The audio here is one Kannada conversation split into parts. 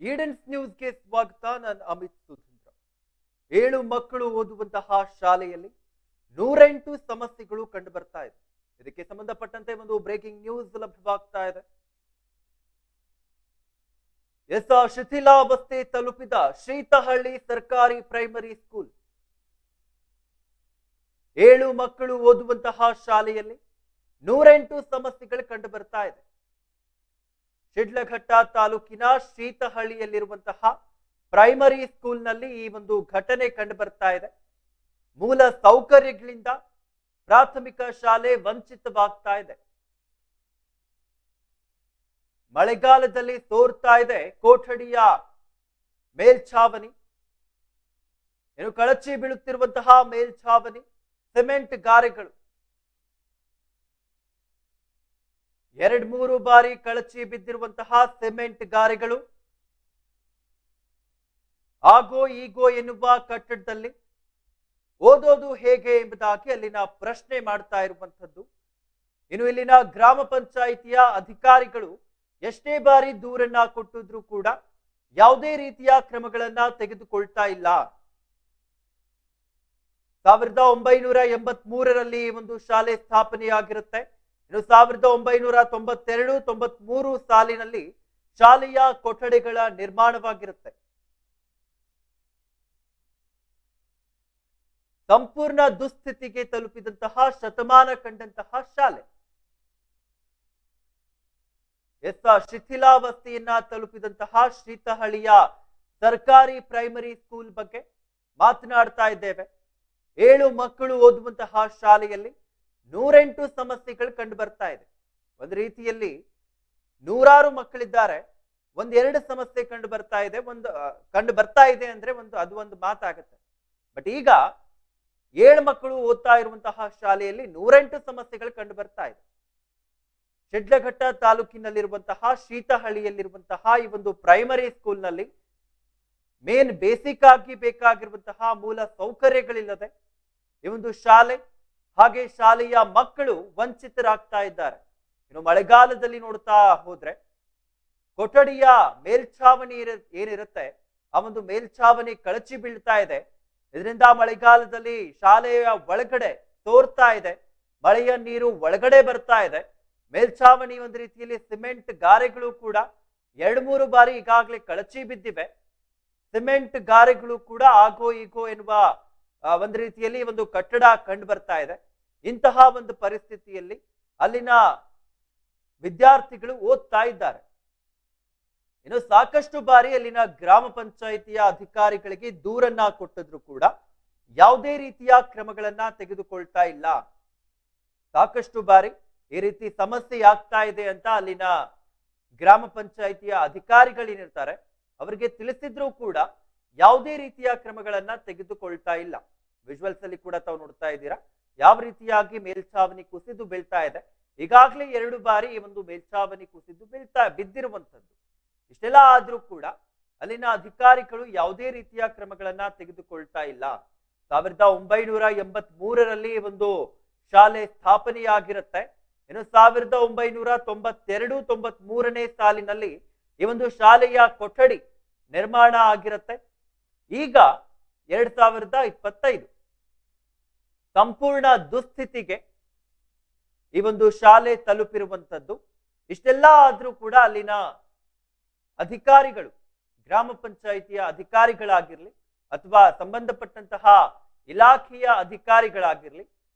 ಈಡನ್ಸ್ ನ್ಯೂಸ್ಗೆ ಸ್ವಾಗತ. ನಾನು ಅಮಿತ್ ಸುಧೀಂದ್ರ. 7 ಮಕ್ಕಳು ಓದುವಂತಹ ಶಾಲೆಯಲ್ಲಿ 108 ಸಮಸ್ಯೆಗಳು ಕಂಡು ಬರ್ತಾ ಇದೆ. ಇದಕ್ಕೆ ಸಂಬಂಧಪಟ್ಟಂತೆ ಒಂದು ಬ್ರೇಕಿಂಗ್ ನ್ಯೂಸ್ ಲಭ್ಯವಾಗ್ತಾ ಇದೆ. ಶಿಥಿಲಾವಸ್ಥೆ ತಲುಪಿದ ಶ್ರೀತಹಳ್ಳಿ ಸರ್ಕಾರಿ ಪ್ರೈಮರಿ ಸ್ಕೂಲ್. 7 ಮಕ್ಕಳು ಓದುವಂತಹ ಶಾಲೆಯಲ್ಲಿ 108 ಸಮಸ್ಯೆಗಳು ಕಂಡು ಬರ್ತಾ ಇದೆ. ಶಿಡ್ಲಘಟ್ಟ ತಾಲೂಕಿನ ಶ್ರೀತಹಳ್ಳಿಯಲ್ಲಿರುವಂತಹ ಪ್ರೈಮರಿ ಸ್ಕೂಲ್ನಲ್ಲಿ ಈ ಒಂದು ಘಟನೆ ಕಂಡು ಬರ್ತಾ ಇದೆ. ಮೂಲ ಸೌಕರ್ಯಗಳಿಂದ ಪ್ರಾಥಮಿಕ ಶಾಲೆ ವಂಚಿತವಾಗ್ತಾ ಇದೆ. ಮಳೆಗಾಲದಲ್ಲಿ ಸೋರ್ತಾ ಇದೆ ಕೊಠಡಿಯ ಮೇಲ್ಛಾವಣಿ. ಏನು ಕಳಚಿ ಬೀಳುತ್ತಿರುವಂತಹ ಮೇಲ್ಛಾವಣಿ, ಸಿಮೆಂಟ್ ಗಾರೆಗಳು 2-3 ಬಾರಿ ಕಳಚಿ ಬಿದ್ದಿರುವಂತಹ ಸಿಮೆಂಟ್ ಗಾರೆಗಳು. ಆಗೋ ಈಗೋ ಎನ್ನುವ ಕಟ್ಟಡದಲ್ಲಿ ಓದೋದು ಹೇಗೆ ಎಂಬುದಾಗಿ ಅಲ್ಲಿನ ಪ್ರಶ್ನೆ ಮಾಡ್ತಾ ಇರುವಂತದ್ದು. ಇನ್ನು ಇಲ್ಲಿನ ಗ್ರಾಮ ಪಂಚಾಯಿತಿಯ ಅಧಿಕಾರಿಗಳು ಎಷ್ಟೇ ಬಾರಿ ದೂರನ್ನ ಕೊಟ್ಟಿದ್ರು ಕೂಡ ಯಾವುದೇ ರೀತಿಯ ಕ್ರಮಗಳನ್ನ ತೆಗೆದುಕೊಳ್ತಾ ಇಲ್ಲ. 1983ರಲ್ಲಿ ಒಂದು ಶಾಲೆ ಸ್ಥಾಪನೆಯಾಗಿರುತ್ತೆ. ಇನ್ನು 1992-93 ಸಾಲಿನಲ್ಲಿ ಶಾಲೆಯ ಕೊಠಡಿಗಳ ನಿರ್ಮಾಣವಾಗಿರುತ್ತೆ. ಸಂಪೂರ್ಣ ದುಸ್ಥಿತಿಗೆ ತಲುಪಿದಂತಹ ಶತಮಾನ ಕಂಡಂತಹ ಶಾಲೆ ಶಿಥಿಲಾವಸ್ಥೆಯನ್ನ ತಲುಪಿದಂತಹ ಶ್ರೀತಹಳ್ಳಿಯ ಸರ್ಕಾರಿ ಪ್ರೈಮರಿ ಸ್ಕೂಲ್ ಬಗ್ಗೆ ಮಾತನಾಡ್ತಾ ಇದ್ದೇವೆ. 7 ಮಕ್ಕಳು ಓದುವಂತಹ ಶಾಲೆಯಲ್ಲಿ 108 ಸಮಸ್ಯೆಗಳು ಕಂಡು ಬರ್ತಾ ಇದೆ. ಒಂದು ರೀತಿಯಲ್ಲಿ 100 ಮಕ್ಕಳಿದ್ದಾರೆ, 1-2 ಸಮಸ್ಯೆ ಕಂಡು ಬರ್ತಾ ಇದೆ. ಅಂದ್ರೆ ಅದು ಒಂದು ಮಾತಾಗುತ್ತೆ. ಬಟ್ ಈಗ 7 ಮಕ್ಕಳು ಓದ್ತಾ ಇರುವಂತಹ ಶಾಲೆಯಲ್ಲಿ 108 ಸಮಸ್ಯೆಗಳು ಕಂಡು ಬರ್ತಾ ಇದೆ. ಶಿಡ್ಲಘಟ್ಟ ತಾಲೂಕಿನಲ್ಲಿರುವಂತಹ ಶ್ರೀತಹಳ್ಳಿಯಲ್ಲಿರುವಂತಹ ಈ ಒಂದು ಪ್ರೈಮರಿ ಸ್ಕೂಲ್ನಲ್ಲಿ ಮೇನ್ ಬೇಸಿಕ್ ಆಗಿ ಬೇಕಾಗಿರುವಂತಹ ಮೂಲ ಸೌಕರ್ಯಗಳಿಲ್ಲದೆ ಈ ಒಂದು ಶಾಲೆ ಹಾಗೆ ಶಾಲೆಯ ಮಕ್ಕಳು ವಂಚಿತರಾಗ್ತಾ ಇದ್ದಾರೆ. ಇನ್ನು ಮಳೆಗಾಲದಲ್ಲಿ ನೋಡ್ತಾ ಹೋದ್ರೆ ಕೊಠಡಿಯ ಮೇಲ್ಛಾವಣಿ ಏನಿರುತ್ತೆ ಆ ಒಂದು ಮೇಲ್ಛಾವಣಿ ಕಳಚಿ ಬೀಳ್ತಾ ಇದೆ. ಇದರಿಂದ ಮಳೆಗಾಲದಲ್ಲಿ ಶಾಲೆಯ ಒಳಗಡೆ ತೋರ್ತಾ ಇದೆ, ಮಳೆಯ ನೀರು ಒಳಗಡೆ ಬರ್ತಾ ಇದೆ. ಮೇಲ್ಛಾವಣಿ ಒಂದು ರೀತಿಯಲ್ಲಿ ಸಿಮೆಂಟ್ ಗಾರೆಗಳು ಕೂಡ 2-3 ಬಾರಿ ಈಗಾಗಲೇ ಕಳಚಿ ಬಿದ್ದಿವೆ. ಸಿಮೆಂಟ್ ಗಾರೆಗಳು ಕೂಡ ಆಗೋ ಈಗೋ ಎನ್ನುವ ಒಂದು ರೀತಿಯಲ್ಲಿ ಒಂದು ಕಟ್ಟಡ ಕಂಡು ಬರ್ತಾ ಇದೆ. ಇಂತಹ ಒಂದು ಪರಿಸ್ಥಿತಿಯಲ್ಲಿ ಅಲ್ಲಿನ ವಿದ್ಯಾರ್ಥಿಗಳು ಓದ್ತಾ ಇದ್ದಾರೆ. ಇನ್ನು ಸಾಕಷ್ಟು ಬಾರಿ ಅಲ್ಲಿನ ಗ್ರಾಮ ಪಂಚಾಯಿತಿಯ ಅಧಿಕಾರಿಗಳಿಗೆ ದೂರನ್ನ ಕೊಟ್ಟಿದ್ರು ಕೂಡ ಯಾವುದೇ ರೀತಿಯ ಕ್ರಮಗಳನ್ನ ತೆಗೆದುಕೊಳ್ತಾ ಇಲ್ಲ. ಸಾಕಷ್ಟು ಬಾರಿ ಈ ರೀತಿ ಸಮಸ್ಯೆ ಆಗ್ತಾ ಇದೆ ಅಂತ ಅಲ್ಲಿನ ಗ್ರಾಮ ಪಂಚಾಯಿತಿಯ ಅಧಿಕಾರಿಗಳೇನಿರ್ತಾರೆ ಅವರಿಗೆ ತಿಳಿಸಿದ್ರು ಕೂಡ ಯಾವುದೇ ರೀತಿಯ ಕ್ರಮಗಳನ್ನ ತೆಗೆದುಕೊಳ್ತಾ ಇಲ್ಲ. ವಿಜುವಲ್ಸ್ ಅಲ್ಲಿ ಕೂಡ ತಾವು ನೋಡ್ತಾ ಇದ್ದೀರಾ ಯಾವ ರೀತಿಯಾಗಿ ಮೇಲ್ಛಾವಣಿ ಕುಸಿದು ಬೀಳ್ತಾ ಇದೆ. ಈಗಾಗಲೇ 2 ಬಾರಿ ಈ ಒಂದು ಮೇಲ್ಛಾವಣಿ ಕುಸಿದು ಬಿದ್ದಿರುವಂತದ್ದು. ಇಷ್ಟೆಲ್ಲ ಆದ್ರೂ ಕೂಡ ಅಲ್ಲಿನ ಅಧಿಕಾರಿಗಳು ಯಾವುದೇ ರೀತಿಯ ಕ್ರಮಗಳನ್ನ ತೆಗೆದುಕೊಳ್ತಾ ಇಲ್ಲ. 1983ರಲ್ಲಿ ಒಂದು ಶಾಲೆ ಸ್ಥಾಪನೆಯಾಗಿರುತ್ತೆ. ಇನ್ನು 1992-93ನೇ ಸಾಲಿನಲ್ಲಿ ಈ ಒಂದು ಶಾಲೆಯ ಕೊಠಡಿ ನಿರ್ಮಾಣ ಆಗಿರುತ್ತೆ. ಈಗ 2025 ಸಂಪೂರ್ಣ ದುಸ್ಥಿತಿಗೆ ಈ ಒಂದು ಶಾಲೆ ತಲುಪಿರುವಂತದ್ದು. ಇಷ್ಟೆಲ್ಲ ಆದ್ರೂ ಕೂಡ ಅಲ್ಲಿನ ಅಧಿಕಾರಿಗಳು, ಗ್ರಾಮ ಪಂಚಾಯಿತಿಯ ಅಧಿಕಾರಿಗಳಾಗಿರ್ಲಿ ಅಥವಾ ಸಂಬಂಧಪಟ್ಟಂತಹ ಇಲಾಖೆಯ ಅಧಿಕಾರಿಗಳಾಗಿರ್ಲಿ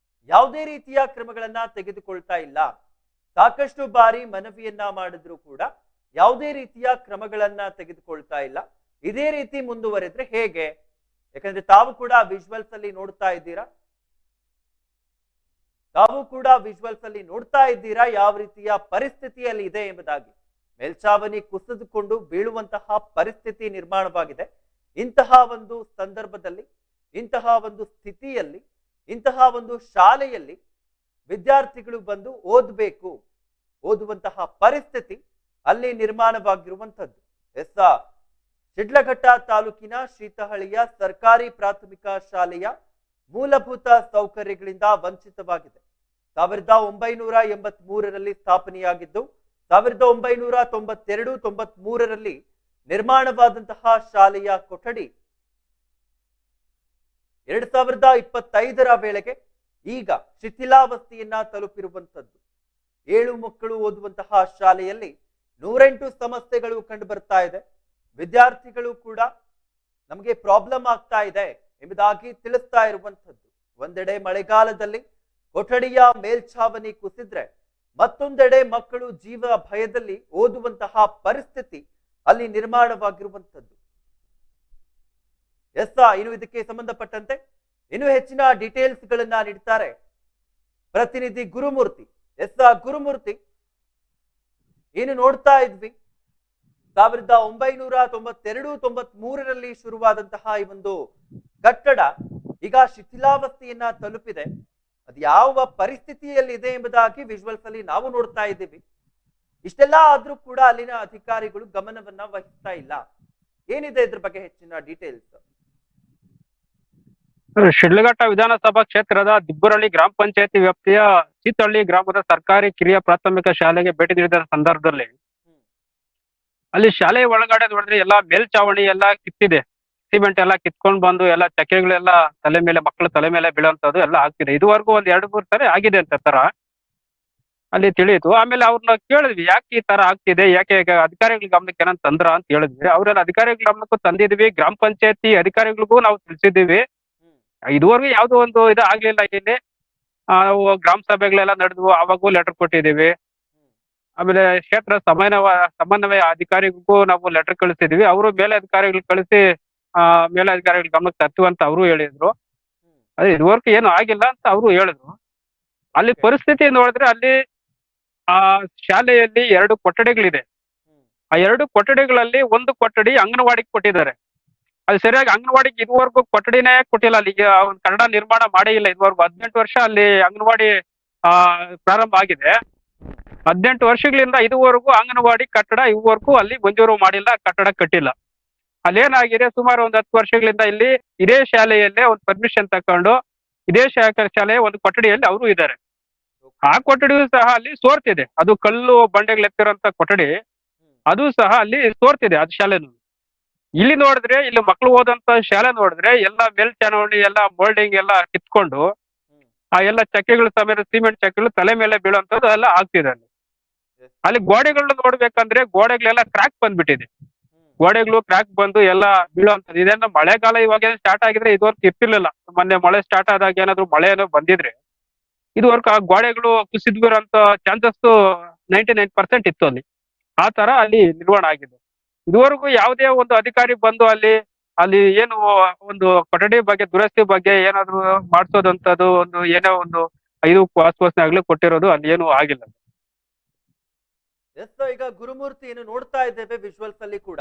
ಯಾವುದೇ ರೀತಿಯ ಕ್ರಮಗಳನ್ನ ತೆಗೆದುಕೊಳ್ತಾ ಇಲ್ಲ. ಸಾಕಷ್ಟು ಬಾರಿ ಮನವಿಯನ್ನ ಮಾಡಿದ್ರು ಕೂಡ ಯಾವುದೇ ರೀತಿಯ ಕ್ರಮಗಳನ್ನ ತೆಗೆದುಕೊಳ್ತಾ ಇಲ್ಲ. ಇದೇ ರೀತಿ ಮುಂದುವರೆದ್ರೆ ಹೇಗೆ? ಯಾಕಂದ್ರೆ ತಾವು ಕೂಡ ವಿಜುವಲ್ಸ್ ಅಲ್ಲಿ ನೋಡ್ತಾ ಇದ್ದೀರಾ ಯಾವ ರೀತಿಯ ಪರಿಸ್ಥಿತಿಯಲ್ಲಿ ಇದೆ ಎಂಬುದಾಗಿ. ಮೇಲ್ಛಾವಣಿ ಕುಸಿದುಕೊಂಡು ಬೀಳುವಂತಹ ಪರಿಸ್ಥಿತಿ ನಿರ್ಮಾಣವಾಗಿದೆ. ಇಂತಹ ಒಂದು ಸಂದರ್ಭದಲ್ಲಿ, ಇಂತಹ ಒಂದು ಸ್ಥಿತಿಯಲ್ಲಿ, ಇಂತಹ ಒಂದು ಶಾಲೆಯಲ್ಲಿ ವಿದ್ಯಾರ್ಥಿಗಳು ಬಂದು ಓದುವಂತಹ ಪರಿಸ್ಥಿತಿ ಅಲ್ಲಿ ನಿರ್ಮಾಣವಾಗಿರುವಂತದ್ದು. ಶಿಡ್ಲಘಟ್ಟ ತಾಲೂಕಿನ ಶ್ರೀತಹಳ್ಳಿಯ ಸರ್ಕಾರಿ ಪ್ರಾಥಮಿಕ ಶಾಲೆಯ ಮೂಲಭೂತ ಸೌಕರ್ಯಗಳಿಂದ ವಂಚಿತವಾಗಿದೆ. 1983ರಲ್ಲಿ ಸ್ಥಾಪನೆಯಾಗಿದ್ದು 1992-93ರಲ್ಲಿ ನಿರ್ಮಾಣವಾದಂತಹ ಶಾಲೆಯ ಕೊಠಡಿ 2025ರ ವೇಳೆಗೆ ಈಗ ಶಿಥಿಲಾವಸ್ಥೆಯನ್ನ ತಲುಪಿರುವಂತದ್ದು. 7 ಮಕ್ಕಳು ಓದುವಂತಹ ಶಾಲೆಯಲ್ಲಿ 108 ಸಮಸ್ಯೆಗಳು ಕಂಡು ಬರ್ತಾ ಇದೆ. ವಿದ್ಯಾರ್ಥಿಗಳು ಕೂಡ ನಮಗೆ ಪ್ರಾಬ್ಲಮ್ ಆಗ್ತಾ ಇದೆ ಎಂಬುದಾಗಿ ತಿಳಿಸ್ತಾ ಇರುವಂತದ್ದು. ಒಂದೆಡೆ ಮಳೆಗಾಲದಲ್ಲಿ ಕೊಠಡಿಯ ಮೇಲ್ಛಾವಣಿ ಕುಸಿದ್ರೆ, ಮತ್ತೊಂದೆಡೆ ಮಕ್ಕಳು ಜೀವ ಭಯದಲ್ಲಿ ಓದುವಂತಹ ಪರಿಸ್ಥಿತಿ ಅಲ್ಲಿ ನಿರ್ಮಾಣವಾಗಿರುವಂತದ್ದು. ಇನ್ನು ಇದಕ್ಕೆ ಸಂಬಂಧಪಟ್ಟಂತೆ ಇನ್ನು ಹೆಚ್ಚಿನ ಡೀಟೇಲ್ಸ್ ಗಳನ್ನ ನೀಡ್ತಾರೆ ಪ್ರತಿನಿಧಿ ಗುರುಮೂರ್ತಿ. ಗುರುಮೂರ್ತಿ, ಏನು ನೋಡ್ತಾ ಇದ್ವಿ 1992-93ರಲ್ಲಿ ಶುರುವಾದಂತಹ ಈ ಒಂದು ಕಟ್ಟಡ ಈಗ ಶಿಥಿಲಾವಸ್ಥೆಯನ್ನ ತಲುಪಿದೆ. ಅದು ಯಾವ ಪರಿಸ್ಥಿತಿಯಲ್ಲಿ ಇದೆ ಎಂಬುದಾಗಿ ವಿಜುವಲ್ಸ್ ಅಲ್ಲಿ ನಾವು ನೋಡ್ತಾ ಇದ್ದೀವಿ. ಇಷ್ಟೆಲ್ಲ ಆದ್ರೂ ಕೂಡ ಅಲ್ಲಿನ ಅಧಿಕಾರಿಗಳು ಗಮನವನ್ನ ವಹಿಸ್ತಾ ಇಲ್ಲ. ಏನಿದೆ ಇದ್ರ ಬಗ್ಗೆ ಹೆಚ್ಚಿನ ಡೀಟೇಲ್ಸ್? ಶಿಡ್ಲಘಟ್ಟ ವಿಧಾನಸಭಾ ಕ್ಷೇತ್ರದ ದಿಬ್ಬರಳ್ಳಿ ಗ್ರಾಮ ಪಂಚಾಯತಿ ವ್ಯಾಪ್ತಿಯ ಸೀತಹಳ್ಳಿ ಗ್ರಾಮದ ಸರ್ಕಾರಿ ಕಿರಿಯ ಪ್ರಾಥಮಿಕ ಶಾಲೆಗೆ ಭೇಟಿ ನೀಡಿದ ಸಂದರ್ಭದಲ್ಲಿ ಅಲ್ಲಿ ಶಾಲೆ ಒಳಗಡೆ ನೋಡಿದ್ರೆ ಎಲ್ಲಾ ಮೇಲ್ಚಾವಣಿ ಎಲ್ಲಾ ಕಿತ್ತಿದೆ. ಸಿಮೆಂಟ್ ಎಲ್ಲ ಕಿತ್ಕೊಂಡ್ ಬಂದು ಎಲ್ಲ ಚಕ್ಕೆಗಳೆಲ್ಲ ಮಕ್ಕಳ ತಲೆ ಮೇಲೆ ಬೀಳುವಂತದ್ದು ಎಲ್ಲ ಆಗ್ತಿದೆ. ಇದುವರೆಗೂ ಒಂದ್ 2-3 ಸರಿ ಆಗಿದೆ ಅಂತ ತರ ಅಲ್ಲಿ ತಿಳಿಯಿತು. ಆಮೇಲೆ ಅವ್ರನ್ನ ಕೇಳಿದ್ವಿ, ಯಾಕೆ ಈ ತರ ಆಗ್ತಿದೆ, ಯಾಕೆ ಅಧಿಕಾರಿಗಳ ಗಮನಕ್ಕೆ ಏನಂತ ತಂದ್ರ ಅಂತ ಹೇಳಿದ್ವಿ. ಅವ್ರೆಲ್ಲ ಅಧಿಕಾರಿಗಳ ಗಮನಕ್ಕೂ ತಂದಿದ್ವಿ, ಗ್ರಾಮ ಪಂಚಾಯತಿ ಅಧಿಕಾರಿಗಳಿಗೂ ನಾವು ತಿಳಿಸಿದ್ದೀವಿ. ಇದುವರೆಗೂ ಯಾವ್ದೋ ಒಂದು ಇದು ಆಗ್ಲಿಲ್ಲ. ಇಲ್ಲಿ ನಾವು ಗ್ರಾಮ ಸಭೆಗಳೆಲ್ಲ ನಡೆದ್ವು, ಅವಾಗೂ ಲೆಟರ್ ಕೊಟ್ಟಿದ್ದೀವಿ. ಆಮೇಲೆ ಕ್ಷೇತ್ರ ಸಮನ್ವಯ ಅಧಿಕಾರಿಗೂ ನಾವು ಲೆಟರ್ ಕಳಿಸಿದ್ವಿ. ಅವರು ಮೇಲೆ ಅಧಿಕಾರಿಗಳು ಕಳಿಸಿ ಮೇಲಧಿಕಾರಿಗಳ ಗಮನಕ್ಕೆ ತರ್ತೀವಿ ಅಂತ ಅವರು ಹೇಳಿದ್ರು. ಅದೇ ಇದುವರೆಗೂ ಏನು ಆಗಿಲ್ಲ ಅಂತ ಅವರು ಹೇಳಿದ್ರು. ಅಲ್ಲಿ ಪರಿಸ್ಥಿತಿ ನೋಡಿದ್ರೆ ಅಲ್ಲಿ ಆ ಶಾಲೆಯಲ್ಲಿ 2 ಕೊಠಡಿಗಳಿದೆ. ಆ 2 ಕೊಠಡಿಗಳಲ್ಲಿ ಒಂದು ಕೊಠಡಿ ಅಂಗನವಾಡಿಗೆ ಕೊಟ್ಟಿದ್ದಾರೆ. ಅದು ಸರಿಯಾಗಿ ಅಂಗನವಾಡಿಗೆ ಇದುವರೆಗೂ ಕೊಠಡಿನೇ ಕೊಟ್ಟಿಲ್ಲ. ಅಲ್ಲಿಗೆ ಕನ್ನಡ ನಿರ್ಮಾಣ ಮಾಡೇ ಇಲ್ಲ ಇದುವರೆಗೂ. 18 ವರ್ಷ ಅಲ್ಲಿ ಅಂಗನವಾಡಿ ಪ್ರಾರಂಭ ಆಗಿದೆ. 18 ವರ್ಷಗಳಿಂದ ಇದುವರೆಗೂ ಅಂಗನವಾಡಿ ಕಟ್ಟಡ ಇದುವರೆಗೂ ಅಲ್ಲಿ ಮಂಜೂರು ಮಾಡಿಲ್ಲ, ಕಟ್ಟಡ ಕಟ್ಟಿಲ್ಲ. ಅಲ್ಲೇನಾಗಿದೆ, ಸುಮಾರು ಒಂದು 10 ವರ್ಷಗಳಿಂದ ಇಲ್ಲಿ ಇದೇ ಶಾಲೆಯಲ್ಲೇ ಒಂದು ಪರ್ಮಿಷನ್ ತಕೊಂಡು ಇದೇ ಶಾಲೆಯ ಒಂದು ಕೊಠಡಿಯಲ್ಲಿ ಅವರು ಇದ್ದಾರೆ. ಆ ಕೊಠಡಿಯೂ ಸಹ ಅಲ್ಲಿ ಸೋರ್ತಿದೆ. ಅದು ಕಲ್ಲು ಬಂಡೆಗಳು ಎತ್ತಿರೋಂಥ ಕೊಠಡಿ, ಅದು ಸಹ ಅಲ್ಲಿ ಸೋರ್ತಿದೆ. ಅದು ಶಾಲೆನು ಇಲ್ಲಿ ನೋಡಿದ್ರೆ, ಇಲ್ಲಿ ಮಕ್ಕಳು ಓದಂತ ಶಾಲೆ ನೋಡಿದ್ರೆ ಎಲ್ಲ ಮೇಲ್ಚಾವಣಿ ಎಲ್ಲ ಮೋಲ್ಡಿಂಗ್ ಎಲ್ಲ ಕಿತ್ಕೊಂಡು ಆ ಎಲ್ಲ ಚಕ್ಕೆಗಳು ಸಮೇತ ಸಿಮೆಂಟ್ ಚಕ್ಕೆಗಳು ತಲೆ ಮೇಲೆ ಬೀಳುವಂತದ್ದು ಎಲ್ಲ ಆಗ್ತಿದೆ. ಅಲ್ಲಿ ಗೋಡೆಗಳನ್ನ ನೋಡ್ಬೇಕಂದ್ರೆ ಗೋಡೆಗಳೆಲ್ಲ ಕ್ರ್ಯಾಕ್ ಬಂದ್ಬಿಟ್ಟಿದೆ. ಗೋಡೆಗಳು ಕ್ರ್ಯಾಕ್ ಬಂದು ಎಲ್ಲ ಬೀಳುವಂತದ್ದು. ಇದನ್ನ ಮಳೆಗಾಲ ಇವಾಗ ಸ್ಟಾರ್ಟ್ ಆಗಿದ್ರೆ ಇದುವರೆಗೂ ಇರ್ತಿರ್ಲಿಲ್ಲ. ಮೊನ್ನೆ ಮಳೆ ಸ್ಟಾರ್ಟ್ ಆದಾಗ ಏನಾದ್ರು ಮಳೆ ಏನೋ ಬಂದಿದ್ರೆ ಇದುವರೆಗೂ ಆ ಗೋಡೆಗಳು ಕುಸಿದ್ ಬೀರೋಂತ ಚಾನ್ಸಸ್ 99% ಇತ್ತು ಅಲ್ಲಿ. ಆ ತರ ಅಲ್ಲಿ ನಿರ್ಮಾಣ ಆಗಿದೆ. ಇದುವರೆಗೂ ಯಾವುದೇ ಒಂದು ಅಧಿಕಾರಿ ಬಂದು ಅಲ್ಲಿ ಏನು ಒಂದು ಕೊಠಡಿ ಬಗ್ಗೆ ದುರಸ್ತಿ ಬಗ್ಗೆ ಏನಾದ್ರು ಮಾಡಿಸೋದಂತದ್ದು ಒಂದು ಏನೋ ಒಂದು 5 ಆಶ್ವಾಸನೆ ಆಗ್ಲಿ ಕೊಟ್ಟಿರೋದು ಅಲ್ಲಿ ಏನು ಆಗಿಲ್ಲ. ಈಗ ಗುರುಮೂರ್ತಿ, ಏನು ನೋಡ್ತಾ ಇದ್ದೇವೆ ವಿಜುವಲ್ಸ್ ಅಲ್ಲಿ ಕೂಡ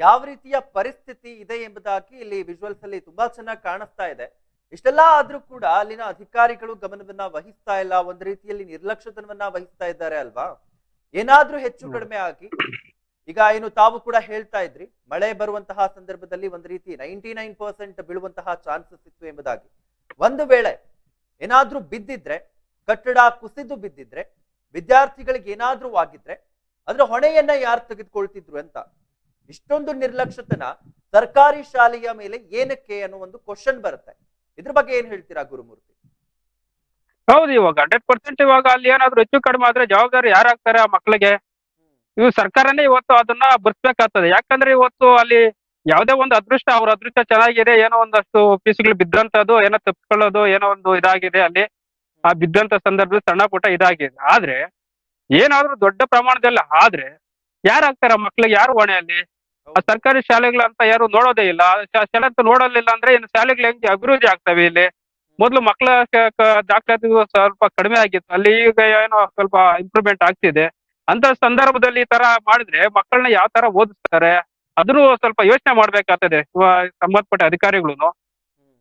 ಯಾವ ರೀತಿಯ ಪರಿಸ್ಥಿತಿ ಇದೆ ಎಂಬುದಾಗಿ ಇಲ್ಲಿ ವಿಜುವಲ್ಸ್ ಅಲ್ಲಿ ತುಂಬಾ ಚೆನ್ನಾಗಿ ಕಾಣಿಸ್ತಾ ಇದೆ. ಇಷ್ಟೆಲ್ಲ ಆದ್ರೂ ಕೂಡ ಅಲ್ಲಿನ ಅಧಿಕಾರಿಗಳು ಗಮನವನ್ನ ವಹಿಸ್ತಾ ಇಲ್ಲ, ಒಂದ್ ರೀತಿಯಲ್ಲಿ ನಿರ್ಲಕ್ಷ್ಯತನವನ್ನ ವಹಿಸ್ತಾ ಇದ್ದಾರೆ ಅಲ್ವಾ? ಏನಾದ್ರೂ ಹೆಚ್ಚು ಕಡಿಮೆ ಆಗಿ ಈಗ ಏನು ತಾವು ಕೂಡ ಹೇಳ್ತಾ ಇದ್ರಿ, ಮಳೆ ಬರುವಂತಹ ಸಂದರ್ಭದಲ್ಲಿ ಒಂದ್ ರೀತಿ 99% ಬೀಳುವಂತಹ ಚಾನ್ಸಸ್ ಇತ್ತು ಎಂಬುದಾಗಿ. ಒಂದು ವೇಳೆ ಏನಾದ್ರೂ ಬಿದ್ದಿದ್ರೆ, ಕಟ್ಟಡ ಕುಸಿದು ಬಿದ್ದಿದ್ರೆ, ವಿದ್ಯಾರ್ಥಿಗಳಿಗೆ ಏನಾದ್ರೂ ಆಗಿದ್ರೆ ಅದ್ರ ಹೊಣೆಯನ್ನ ಯಾರು ತೆಗೆದುಕೊಳ್ತಿದ್ರು ಅಂತ ಇಷ್ಟೊಂದು ನಿರ್ಲಕ್ಷ್ಯತನ ಸರ್ಕಾರಿ ಶಾಲೆಯ ಮೇಲೆ ಏನಕ್ಕೆ ಅನ್ನೋ ಒಂದು ಕ್ವಶನ್ ಬರುತ್ತೆ. ಇದ್ರ ಬಗ್ಗೆ ಏನ್ ಹೇಳ್ತೀರಾ ಗುರುಮೂರ್ತಿ? ಹೌದು, ಇವಾಗ 100% ಇವಾಗ ಅಲ್ಲಿ ಏನಾದ್ರು ಹೆಚ್ಚು ಕಡಿಮೆ ಆದ್ರೆ ಜವಾಬ್ದಾರಿ ಯಾರಾಗ್ತಾರೆ ಆ ಮಕ್ಕಳಿಗೆ? ಇವು ಸರ್ಕಾರನೇ ಇವತ್ತು ಅದನ್ನ ಬರ್ಸ್ಬೇಕಾಗ್ತದೆ. ಯಾಕಂದ್ರೆ ಇವತ್ತು ಅಲ್ಲಿ ಯಾವುದೇ ಒಂದು ಅವ್ರ ಅದೃಷ್ಟ ಚೆನ್ನಾಗಿದೆ, ಏನೋ ಒಂದಷ್ಟು ಪೀಸ್ಗಳು ಬಿದ್ದಂತದ್ದು, ಏನೋ ತಪ್ಪಿಕೊಳ್ಳೋದು, ಏನೋ ಒಂದು ಇದಾಗಿದೆ ಅಲ್ಲಿ. ಆ ಬಿದ್ದಂತ ಸಂದರ್ಭದಲ್ಲಿ ಸಣ್ಣ ಪುಟ್ಟ ಇದಾಗಿದೆ. ಆದ್ರೆ ಏನಾದ್ರೂ ದೊಡ್ಡ ಪ್ರಮಾಣದಲ್ಲಿ ಆದ್ರೆ ಯಾರಾಗ್ತಾರೆ ಮಕ್ಳಿಗೆ? ಯಾರು ಹೊಣೆ ಅಲ್ಲಿ? ಆ ಸರ್ಕಾರಿ ಶಾಲೆಗಳಂತ ಯಾರು ನೋಡೋದೇ ಇಲ್ಲ. ಶಾಲೆ ಅಂತ ನೋಡಲಿಲ್ಲ ಅಂದ್ರೆ ಇನ್ನು ಶಾಲೆಗಳು ಹೆಂಗೆ ಅಭಿವೃದ್ಧಿ ಆಗ್ತವೆ? ಇಲ್ಲಿ ಮೊದ್ಲು ಮಕ್ಕಳ ದಾಖಲಾತಿ ಸ್ವಲ್ಪ ಕಡಿಮೆ ಆಗಿತ್ತು, ಅಲ್ಲಿ ಈಗ ಏನೋ ಸ್ವಲ್ಪ ಇಂಪ್ರೂವ್ಮೆಂಟ್ ಆಗ್ತಿದೆ. ಅಂತ ಸಂದರ್ಭದಲ್ಲಿ ಈ ತರ ಮಾಡಿದ್ರೆ ಮಕ್ಕಳನ್ನ ಯಾವ ತರ ಓದಿಸ್ತಾರೆ ಅದನ್ನು ಸ್ವಲ್ಪ ಯೋಚನೆ ಮಾಡ್ಬೇಕಾಗ್ತದೆ ಸಂಬಂಧಪಟ್ಟ ಅಧಿಕಾರಿಗಳು.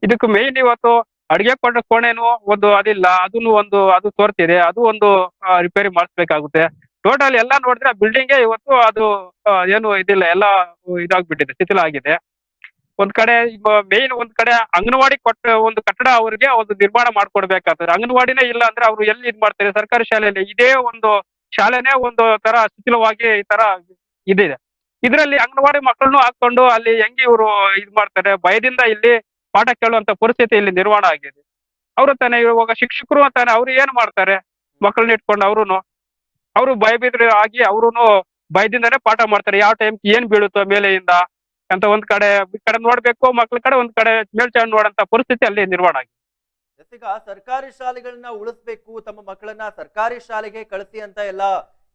ಇದಕ್ಕೆ ಮೇಯ್ನ್ ಇವತ್ತು ಅಡಿಗೆ ಕೋಣೆನು ಒಂದು ಅದಿಲ್ಲ, ಅದು ತೋರ್ತಿದೆ, ಅದು ಒಂದು ರಿಪೇರಿ ಮಾಡಿಸ್ಬೇಕಾಗುತ್ತೆ. ಟೋಟಲ್ ಎಲ್ಲ ನೋಡಿದ್ರೆ ಆ ಬಿಲ್ಡಿಂಗೇ ಇವತ್ತು ಅದು ಏನು ಇದಿಲ್ಲ, ಎಲ್ಲ ಇದಾಗ್ಬಿಟ್ಟಿದೆ, ಶಿಥಿಲ ಆಗಿದೆ. ಒಂದ್ ಕಡೆ ಮೇಯ್ನ್ ಒಂದ್ ಕಡೆ ಅಂಗನವಾಡಿ ಒಂದು ಕಟ್ಟಡ ಅವರಿಗೆ ಒಂದು ನಿರ್ಮಾಣ ಮಾಡ್ಕೊಡ್ಬೇಕಾಗ್ತದೆ. ಅಂಗನವಾಡಿನೇ ಇಲ್ಲ ಅಂದ್ರೆ ಅವ್ರು ಎಲ್ಲಿ ಇದ್ ಮಾಡ್ತಾರೆ? ಸರ್ಕಾರಿ ಶಾಲೆಯಲ್ಲಿ ಇದೇ ಒಂದು ಶಾಲೆನೇ ಒಂದು ತರ ಶಿಥಿಲವಾಗಿ ಈ ತರ ಇದಿದೆ. ಇದರಲ್ಲಿ ಅಂಗನವಾಡಿ ಮಕ್ಕಳನ್ನು ಹಾಕೊಂಡು ಅಲ್ಲಿ ಹೆಂಗೆ ಇವರು ಇದ್ ಮಾಡ್ತಾರೆ, ಭಯದಿಂದ ಇಲ್ಲಿ ಪಾಠ ಕೇಳುವಂತ ಪರಿಸ್ಥಿತಿ ಇಲ್ಲಿ ನಿರ್ಮಾಣ ಆಗಿದೆ. ಅವರು ತಾನೇ ಇವಾಗ ಶಿಕ್ಷಕರು ತಾನೇ ಅವ್ರು ಏನ್ ಮಾಡ್ತಾರೆ, ಮಕ್ಕಳನ್ನ ಇಟ್ಕೊಂಡು ಅವರು ಭಯಭೀತರು ಆಗಿ ಅವ್ರುನು ಭಯದಿಂದಾನೇ ಪಾಠ ಮಾಡ್ತಾರೆ. ಯಾವ ಟೈಮ್ ಏನ್ ಬೀಳುತ್ತೋ ಮೇಲೆಯಿಂದ ಅಂತ ಒಂದ್ ಕಡೆ ಈ ಕಡೆ ನೋಡ್ಬೇಕು, ಮಕ್ಳ ಕಡೆ ಒಂದ್ ಕಡೆ ಮೇಲ್ಚಾವಣಿ ನೋಡಂತ ಪರಿಸ್ಥಿತಿ ಅಲ್ಲಿ ನಿರ್ಮಾಣ ಆಗಿದೆ. ಈಗ ಸರ್ಕಾರಿ ಶಾಲೆಗಳನ್ನ ಉಳಿಸ್ಬೇಕು, ತಮ್ಮ ಮಕ್ಕಳನ್ನ ಸರ್ಕಾರಿ ಶಾಲೆಗೆ ಕಳಿಸಿ ಅಂತ ಎಲ್ಲ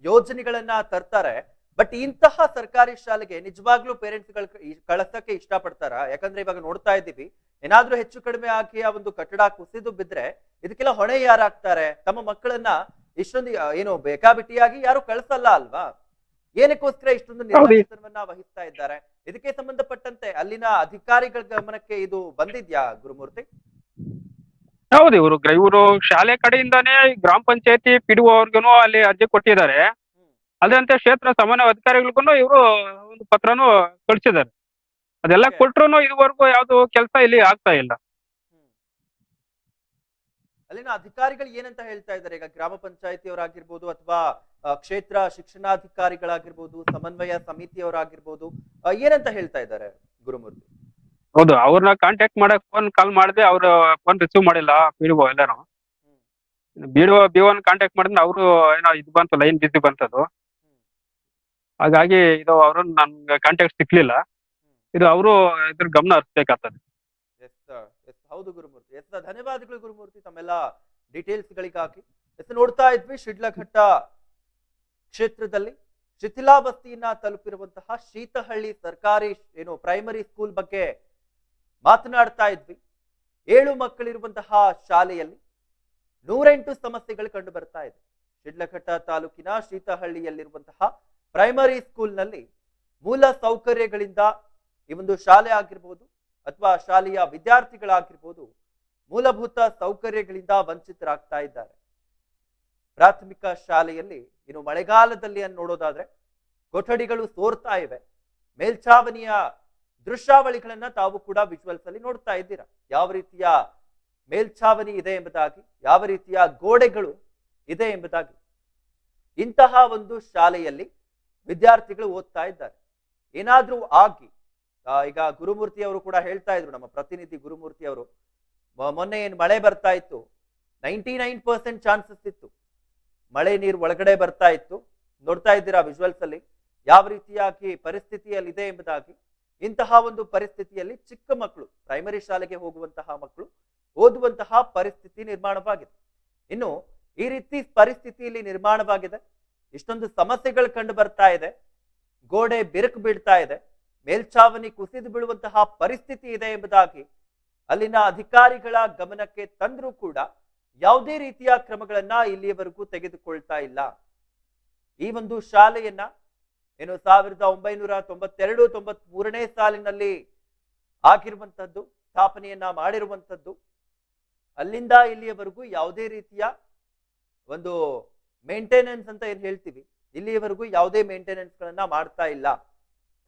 ಯೋಜನೆಗಳನ್ನ ತರ್ತಾರೆ. ಬಟ್ ಇಂತಹ ಸರ್ಕಾರಿ ಶಾಲೆಗೆ ನಿಜವಾಗ್ಲೂ ಪೇರೆಂಟ್ಸ್ ಗಳು ಕಳಿಸಕ್ಕೆ ಇಷ್ಟಪಡ್ತಾರ? ಯಾಕಂದ್ರೆ ಇವಾಗ ನೋಡ್ತಾ ಇದ್ದೀವಿ, ಏನಾದ್ರೂ ಹೆಚ್ಚು ಕಡಿಮೆ ಆಗಿ ಆ ಒಂದು ಕಟ್ಟಡ ಕುಸಿದು ಬಿದ್ರೆ ಇದಕ್ಕೆಲ್ಲ ಹೊಣೆ ಯಾರಾಗ್ತಾರೆ? ತಮ್ಮ ಮಕ್ಕಳನ್ನ ಇಷ್ಟೊಂದು ಏನು ಬೇಕಾಬಿಟ್ಟಿಯಾಗಿ ಯಾರು ಕಳಿಸಲ್ಲ ಅಲ್ವಾ? ಏನಕ್ಕೋಸ್ಕರ ಇಷ್ಟೊಂದು ನಿರ್ಲಕ್ಷ್ಯವನ್ನ ವಹಿಸ್ತಾ ಇದ್ದಾರೆ? ಇದಕ್ಕೆ ಸಂಬಂಧಪಟ್ಟಂತೆ ಅಲ್ಲಿನ ಅಧಿಕಾರಿಗಳ ಗಮನಕ್ಕೆ ಇದು ಬಂದಿದ್ಯಾ ಗುರುಮೂರ್ತಿ? ಹೌದು, ಇವರು ಶಾಲೆ ಕಡೆಯಿಂದಾನೇ ಗ್ರಾಮ ಪಂಚಾಯತಿ ಪಿಡಿಒ ಅವ್ರಿಗೂ ಅಲ್ಲಿ ಅರ್ಜಿ ಕೊಟ್ಟಿದ್ದಾರೆ. ಅದಂತೆ ಕ್ಷೇತ್ರ ಸಮನ್ವಯ ಅಧಿಕಾರಿಗಳಿಗೂ ಇವರು ಒಂದು ಪತ್ರನು ಕಳಿಸಿದ್ದಾರೆ. ಅದೆಲ್ಲ ಕೊಟ್ರು ಇದುವರೆಗೂ ಯಾವ್ದು ಕೆಲಸ ಇಲ್ಲಿ ಆಗ್ತಾ ಇಲ್ಲ. ಅಲ್ಲಿನ ಅಧಿಕಾರಿಗಳು ಏನಂತ ಹೇಳ್ತಾ ಇದ್ದಾರೆ? ಈಗ ಗ್ರಾಮ ಪಂಚಾಯತಿಯವರಾಗಿರ್ಬೋದು ಅಥವಾ ಕ್ಷೇತ್ರ ಶಿಕ್ಷಣಾಧಿಕಾರಿಗಳಾಗಿರ್ಬೋದು, ಸಮನ್ವಯ ಸಮಿತಿಯವರಾಗಿರ್ಬೋದು, ಏನಂತ ಹೇಳ್ತಾ ಇದ್ದಾರೆ ಗುರುಮೂರ್ತಿ? ಹೌದು, ಅವ್ರನ್ನ ಕಾಂಟ್ಯಾಕ್ಟ್ ಮಾಡಕ್ ಕಾಲ್ ಮಾಡಿದೆ, ಅವ್ರ ಫೋನ್ ರಿಸೀವ್ ಮಾಡಿಲ್ಲ ಪಿಡಿಒ ಎಲ್ಲಾನು. ಬಿಒನ್ ಕಾಂಟ್ಯಾಕ್ಟ್ ಮಾಡಿದ್ರೆ ಅವರು ಏನೋ ಇದು ಬಂತು, ಲೈನ್ ಬಿಸಿ ಬಂತದು. ಹಾಗಾಗಿ ಇದು ಅವ್ರನ್ನ ನನ್ಗೆ ಕಾಂಟ್ಯಾಕ್ಟ್ ಸಿಕ್ಲಿಲ್ಲ. ಇದು ಅವರು ಇದ್ರ ಗಮನ ಹರಿಸ್ಬೇಕಾಗ್ತದೆ. ಹೌದು ಗುರುಮೂರ್ತಿ, ಧನ್ಯವಾದಗಳು ಗುರುಮೂರ್ತಿ ತಮ್ಮೆಲ್ಲ ಡೀಟೇಲ್ಸ್ ಗಳಿಗಾಗಿ. ನೋಡ್ತಾ ಇದ್ವಿ, ಶಿಡ್ಲಘಟ್ಟ ಕ್ಷೇತ್ರದಲ್ಲಿ ಶಿಥಿಲಾವಸ್ಥೆಯನ್ನ ತಲುಪಿರುವಂತಹ ಶೀತಹಳ್ಳಿ ಸರ್ಕಾರಿ ಪ್ರೈಮರಿ ಸ್ಕೂಲ್ ಬಗ್ಗೆ ಮಾತನಾಡ್ತಾ ಇದ್ವಿ. 7 ಮಕ್ಕಳಿರುವಂತಹ ಶಾಲೆಯಲ್ಲಿ 108 ಸಮಸ್ಯೆಗಳು ಕಂಡು ಬರ್ತಾ ಇದೆ. ಶಿಡ್ಲಘಟ್ಟ ತಾಲೂಕಿನ ಶೀತಹಳ್ಳಿಯಲ್ಲಿರುವಂತಹ ಪ್ರೈಮರಿ ಸ್ಕೂಲ್ನಲ್ಲಿ ಮೂಲ ಸೌಕರ್ಯಗಳಿಂದ ಈ ಒಂದು ಶಾಲೆ ಆಗಿರ್ಬೋದು ಅಥವಾ ಶಾಲೆಯ ವಿದ್ಯಾರ್ಥಿಗಳಾಗಿರ್ಬೋದು ಮೂಲಭೂತ ಸೌಕರ್ಯಗಳಿಂದ ವಂಚಿತರಾಗ್ತಾ ಇದ್ದಾರೆ. ಪ್ರಾಥಮಿಕ ಶಾಲೆಯಲ್ಲಿ ಮಳೆಗಾಲದಲ್ಲಿ ನೋಡೋದಾದ್ರೆ ಕೊಠಡಿಗಳು ಸೋರ್ತಾ ಇವೆ. ಮೇಲ್ಛಾವಣಿಯ ದೃಶ್ಯಾವಳಿಗಳನ್ನ ತಾವು ಕೂಡ ವಿಜುವಲ್ಸ್ ಅಲ್ಲಿ ನೋಡ್ತಾ ಇದ್ದೀರಾ, ಯಾವ ರೀತಿಯ ಮೇಲ್ಛಾವಣಿ ಇದೆ ಎಂಬುದಾಗಿ, ಯಾವ ರೀತಿಯ ಗೋಡೆಗಳು ಇದೆ ಎಂಬುದಾಗಿ. ಇಂತಹ ಒಂದು ಶಾಲೆಯಲ್ಲಿ ವಿದ್ಯಾರ್ಥಿಗಳು ಓದ್ತಾ ಇದ್ದಾರೆ. ಏನಾದ್ರೂ ಆಗಿ ಈಗ ಗುರುಮೂರ್ತಿ ಅವರು ಕೂಡ ಹೇಳ್ತಾ ಇದ್ರು, ನಮ್ಮ ಪ್ರತಿನಿಧಿ ಗುರುಮೂರ್ತಿ ಅವರು, ಮೊನ್ನೆ ಏನ್ ಮಳೆ ಬರ್ತಾ ಇತ್ತು, 99% ಚಾನ್ಸಸ್ ಇತ್ತು ಮಳೆ ನೀರು ಒಳಗಡೆ ಬರ್ತಾ ಇತ್ತು. ನೋಡ್ತಾ ಇದ್ದೀರಾ ವಿಜುವಲ್ಸ್ ಅಲ್ಲಿ ಯಾವ ರೀತಿಯಾಗಿ ಪರಿಸ್ಥಿತಿಯಲ್ಲಿದೆ ಎಂಬುದಾಗಿ. ಇಂತಹ ಒಂದು ಪರಿಸ್ಥಿತಿಯಲ್ಲಿ ಚಿಕ್ಕ ಮಕ್ಕಳು, ಪ್ರೈಮರಿ ಶಾಲೆಗೆ ಹೋಗುವಂತಹ ಮಕ್ಕಳು ಓದುವಂತಹ ಪರಿಸ್ಥಿತಿ ನಿರ್ಮಾಣವಾಗಿದೆ. ಇನ್ನು ಈ ರೀತಿ ಪರಿಸ್ಥಿತಿಯಲ್ಲಿ ನಿರ್ಮಾಣವಾಗಿದೆ, ಇಷ್ಟೊಂದು ಸಮಸ್ಯೆಗಳು ಕಂಡು ಬರ್ತಾ ಇದೆ, ಗೋಡೆ ಬಿರುಕು ಬೀಳ್ತಾ ಇದೆ, ಮೇಲ್ಛಾವಣಿ ಕುಸಿದು ಬೀಳುವಂತಹ ಪರಿಸ್ಥಿತಿ ಇದೆ ಎಂಬುದಾಗಿ ಅಲ್ಲಿನ ಅಧಿಕಾರಿಗಳ ಗಮನಕ್ಕೆ ತಂದ್ರೂ ಕೂಡ ಯಾವುದೇ ರೀತಿಯ ಕ್ರಮಗಳನ್ನ ಇಲ್ಲಿಯವರೆಗೂ ತೆಗೆದುಕೊಳ್ತಾ ಇಲ್ಲ. ಈ ಒಂದು ಶಾಲೆಯನ್ನ 1992-93ನೇ ಸಾಲಿನಲ್ಲಿ ಆಗಿರುವಂತದ್ದು, ಸ್ಥಾಪನೆಯನ್ನ ಮಾಡಿರುವಂತದ್ದು. ಅಲ್ಲಿಂದ ಇಲ್ಲಿಯವರೆಗೂ ಯಾವುದೇ ರೀತಿಯ ಒಂದು ಮೇಂಟೆನೆನ್ಸ್ ಅಂತ ಏನ್ ಹೇಳ್ತೀವಿ, ಇಲ್ಲಿಯವರೆಗೂ ಯಾವುದೇ ಮೇಂಟೆನೆನ್ಸ್ ಗಳನ್ನ ಮಾಡ್ತಾ ಇಲ್ಲ.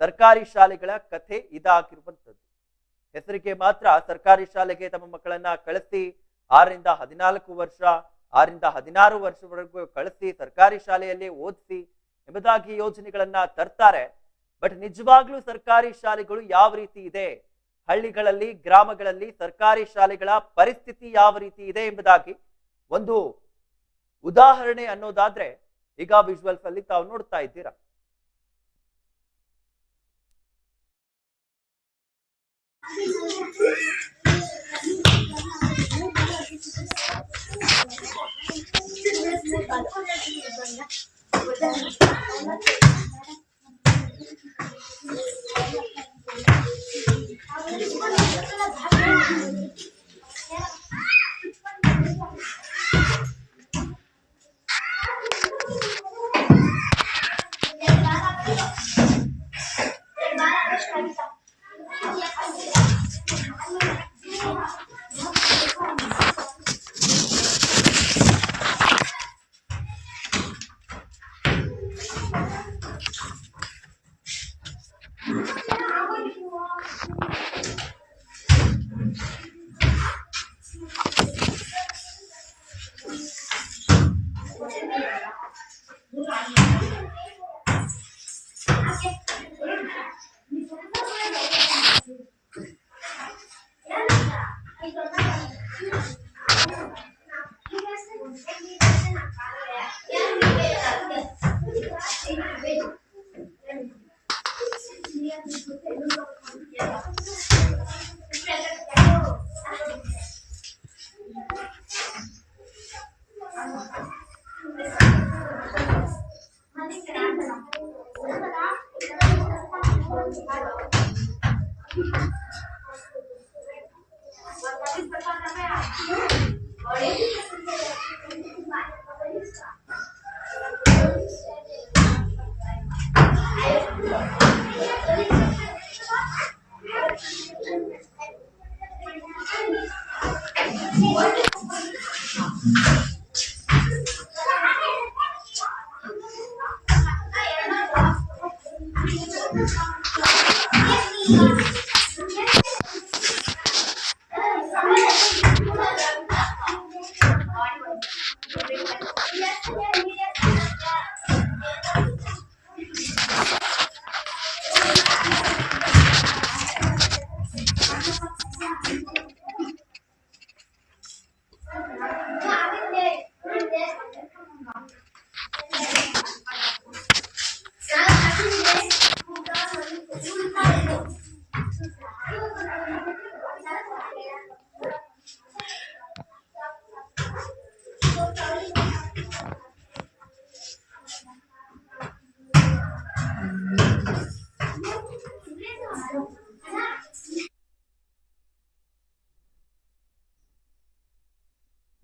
ಸರ್ಕಾರಿ ಶಾಲೆಗಳ ಕಥೆ ಇದಾಗಿರುವಂತದ್ದು. ಹೆಸರಿಗೆ ಮಾತ್ರ ಸರ್ಕಾರಿ ಶಾಲೆಗೆ ತಮ್ಮ ಮಕ್ಕಳನ್ನ ಕಳಿಸಿ 6ರಿಂದ 14 ವರ್ಷ, 6ರಿಂದ 16 ವರ್ಷವರೆಗೂ ಕಳಿಸಿ ಸರ್ಕಾರಿ ಶಾಲೆಯಲ್ಲಿ ಓದಿಸಿ ಎಂಬುದಾಗಿ ಯೋಜನೆಗಳನ್ನ ತರ್ತಾರೆ. ಬಟ್ ನಿಜವಾಗ್ಲೂ ಸರ್ಕಾರಿ ಶಾಲೆಗಳು ಯಾವ ರೀತಿ ಇದೆ, ಹಳ್ಳಿಗಳಲ್ಲಿ ಗ್ರಾಮಗಳಲ್ಲಿ ಸರ್ಕಾರಿ ಶಾಲೆಗಳ ಪರಿಸ್ಥಿತಿ ಯಾವ ರೀತಿ ಇದೆ ಎಂಬುದಾಗಿ ಒಂದು ಉದಾಹರಣೆ ಅನ್ನೋದಾದ್ರೆ ಈಗ ವಿಜುವಲ್ಸ್ ಅಲ್ಲಿ ತಾವು ನೋಡ್ತಾ ಇದ್ದೀರಾ.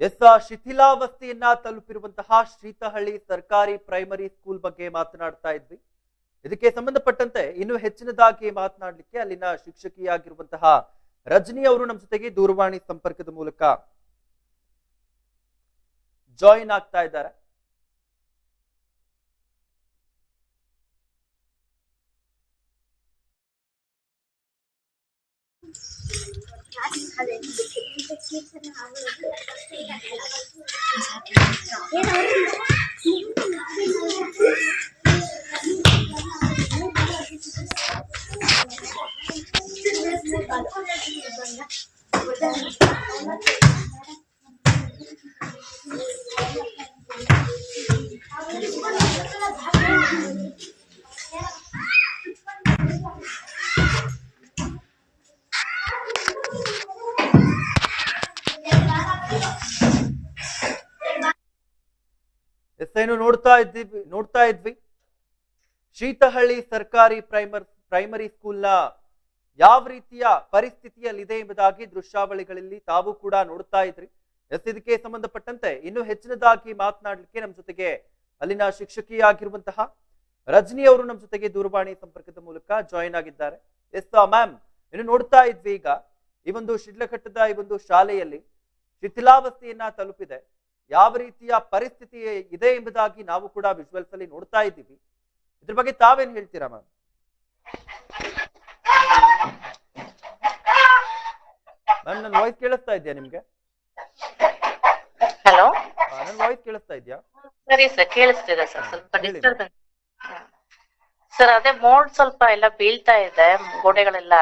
ಎಸ್ ಶಿಥಿಲಾವಸ್ಥೆಯನ್ನ ತಲುಪಿರುವಂತಹ ಶ್ರೀತಹಳ್ಳಿ ಸರ್ಕಾರಿ ಪ್ರೈಮರಿ ಸ್ಕೂಲ್ ಬಗ್ಗೆ ಮಾತನಾಡ್ತಾ ಇದ್ವಿ. ಇದಕ್ಕೆ ಸಂಬಂಧಪಟ್ಟಂತೆ ಇನ್ನು ಹೆಚ್ಚಿನದಾಗಿ ಮಾತನಾಡಲಿಕ್ಕೆ ಅಲ್ಲಿನ ಶಿಕ್ಷಕಿಯಾಗಿರುವಂತಹ ರಜನಿ ಅವರು ನಮ್ಮ ಜೊತೆಗೆ ದೂರವಾಣಿ ಸಂಪರ್ಕದ ಮೂಲಕ ಜಾಯಿನ್ ಆಗ್ತಾ ಇದ್ದಾರೆ. ಏನು ನೋಡ್ತಾ ಇದ್ವಿ ಶ್ರೀತಹಳ್ಳಿ ಸರ್ಕಾರಿ ಪ್ರೈಮರಿ ಸ್ಕೂಲ್ನ ಯಾವ ರೀತಿಯ ಪರಿಸ್ಥಿತಿಯಲ್ಲಿದೆ ಎಂಬುದಾಗಿ ದೃಶ್ಯಾವಳಿಗಳಲ್ಲಿ ತಾವು ಕೂಡ ನೋಡ್ತಾ ಇದ್ರಿ. ಇದಕ್ಕೆ ಸಂಬಂಧಪಟ್ಟಂತೆ ಇನ್ನು ಹೆಚ್ಚಿನದಾಗಿ ಮಾತನಾಡಲಿಕ್ಕೆ ನಮ್ಮ ಜೊತೆಗೆ ಅಲ್ಲಿನ ಶಿಕ್ಷಕಿಯಾಗಿರುವಂತಹ ರಜನಿ ಅವರು ನಮ್ಮ ಜೊತೆಗೆ ದೂರವಾಣಿ ಸಂಪರ್ಕದ ಮೂಲಕ ಜಾಯಿನ್ ಆಗಿದ್ದಾರೆ. ಎಸ್ ಮ್ಯಾಮ್, ಇನ್ನು ನೋಡ್ತಾ ಇದ್ವಿ ಈಗ ಈ ಒಂದು ಶಿಡ್ಲಘಟ್ಟದ ಈ ಒಂದು ಶಾಲೆಯಲ್ಲಿ ಶಿಥಿಲಾವಸ್ಥೆಯನ್ನ ತಲುಪಿದೆ. ಯಾವ ರೀತಿಯ ಪರಿಸ್ಥಿತಿ ಇದೆ ಎಂಬುದಾಗಿ ನಾವು ಕೂಡ ವಿಜುವಲ್ಸ್ ಅಲ್ಲಿ ನೋಡ್ತಾ ಇದ್ದೀವಿ. ಇದ್ರ ಬಗ್ಗೆ ತಾವೇನ್ ಹೇಳ್ತೀರಾ ಮ್ಯಾಮ್? ಮ್ಯಾಮ್, ನನ್ನ ವಾಯ್ಸ್ ಕೇಳಿಸ್ತಾ ಇದೆಯಾ ನಿಮ್ಗೆ? ಹಲೋ, ನನ್ನ ವಾಯ್ಸ್ ಕೇಳಿಸ್ತಾ ಇದೆಯಾ? ಸರಿ ಸರ್, ಕೇಳಿಸ್ತಿದೆ ಸರ್. ಸ್ವಲ್ಪ ಡಿಸ್ಟರ್ಬೆನ್ಸ್ ಸರ್. ಅದೇ ಮೋಡ್ ಸ್ವಲ್ಪ ಎಲ್ಲ ಬೀಳ್ತಾ ಇದೆ, ಗೋಡೆಗಳೆಲ್ಲ,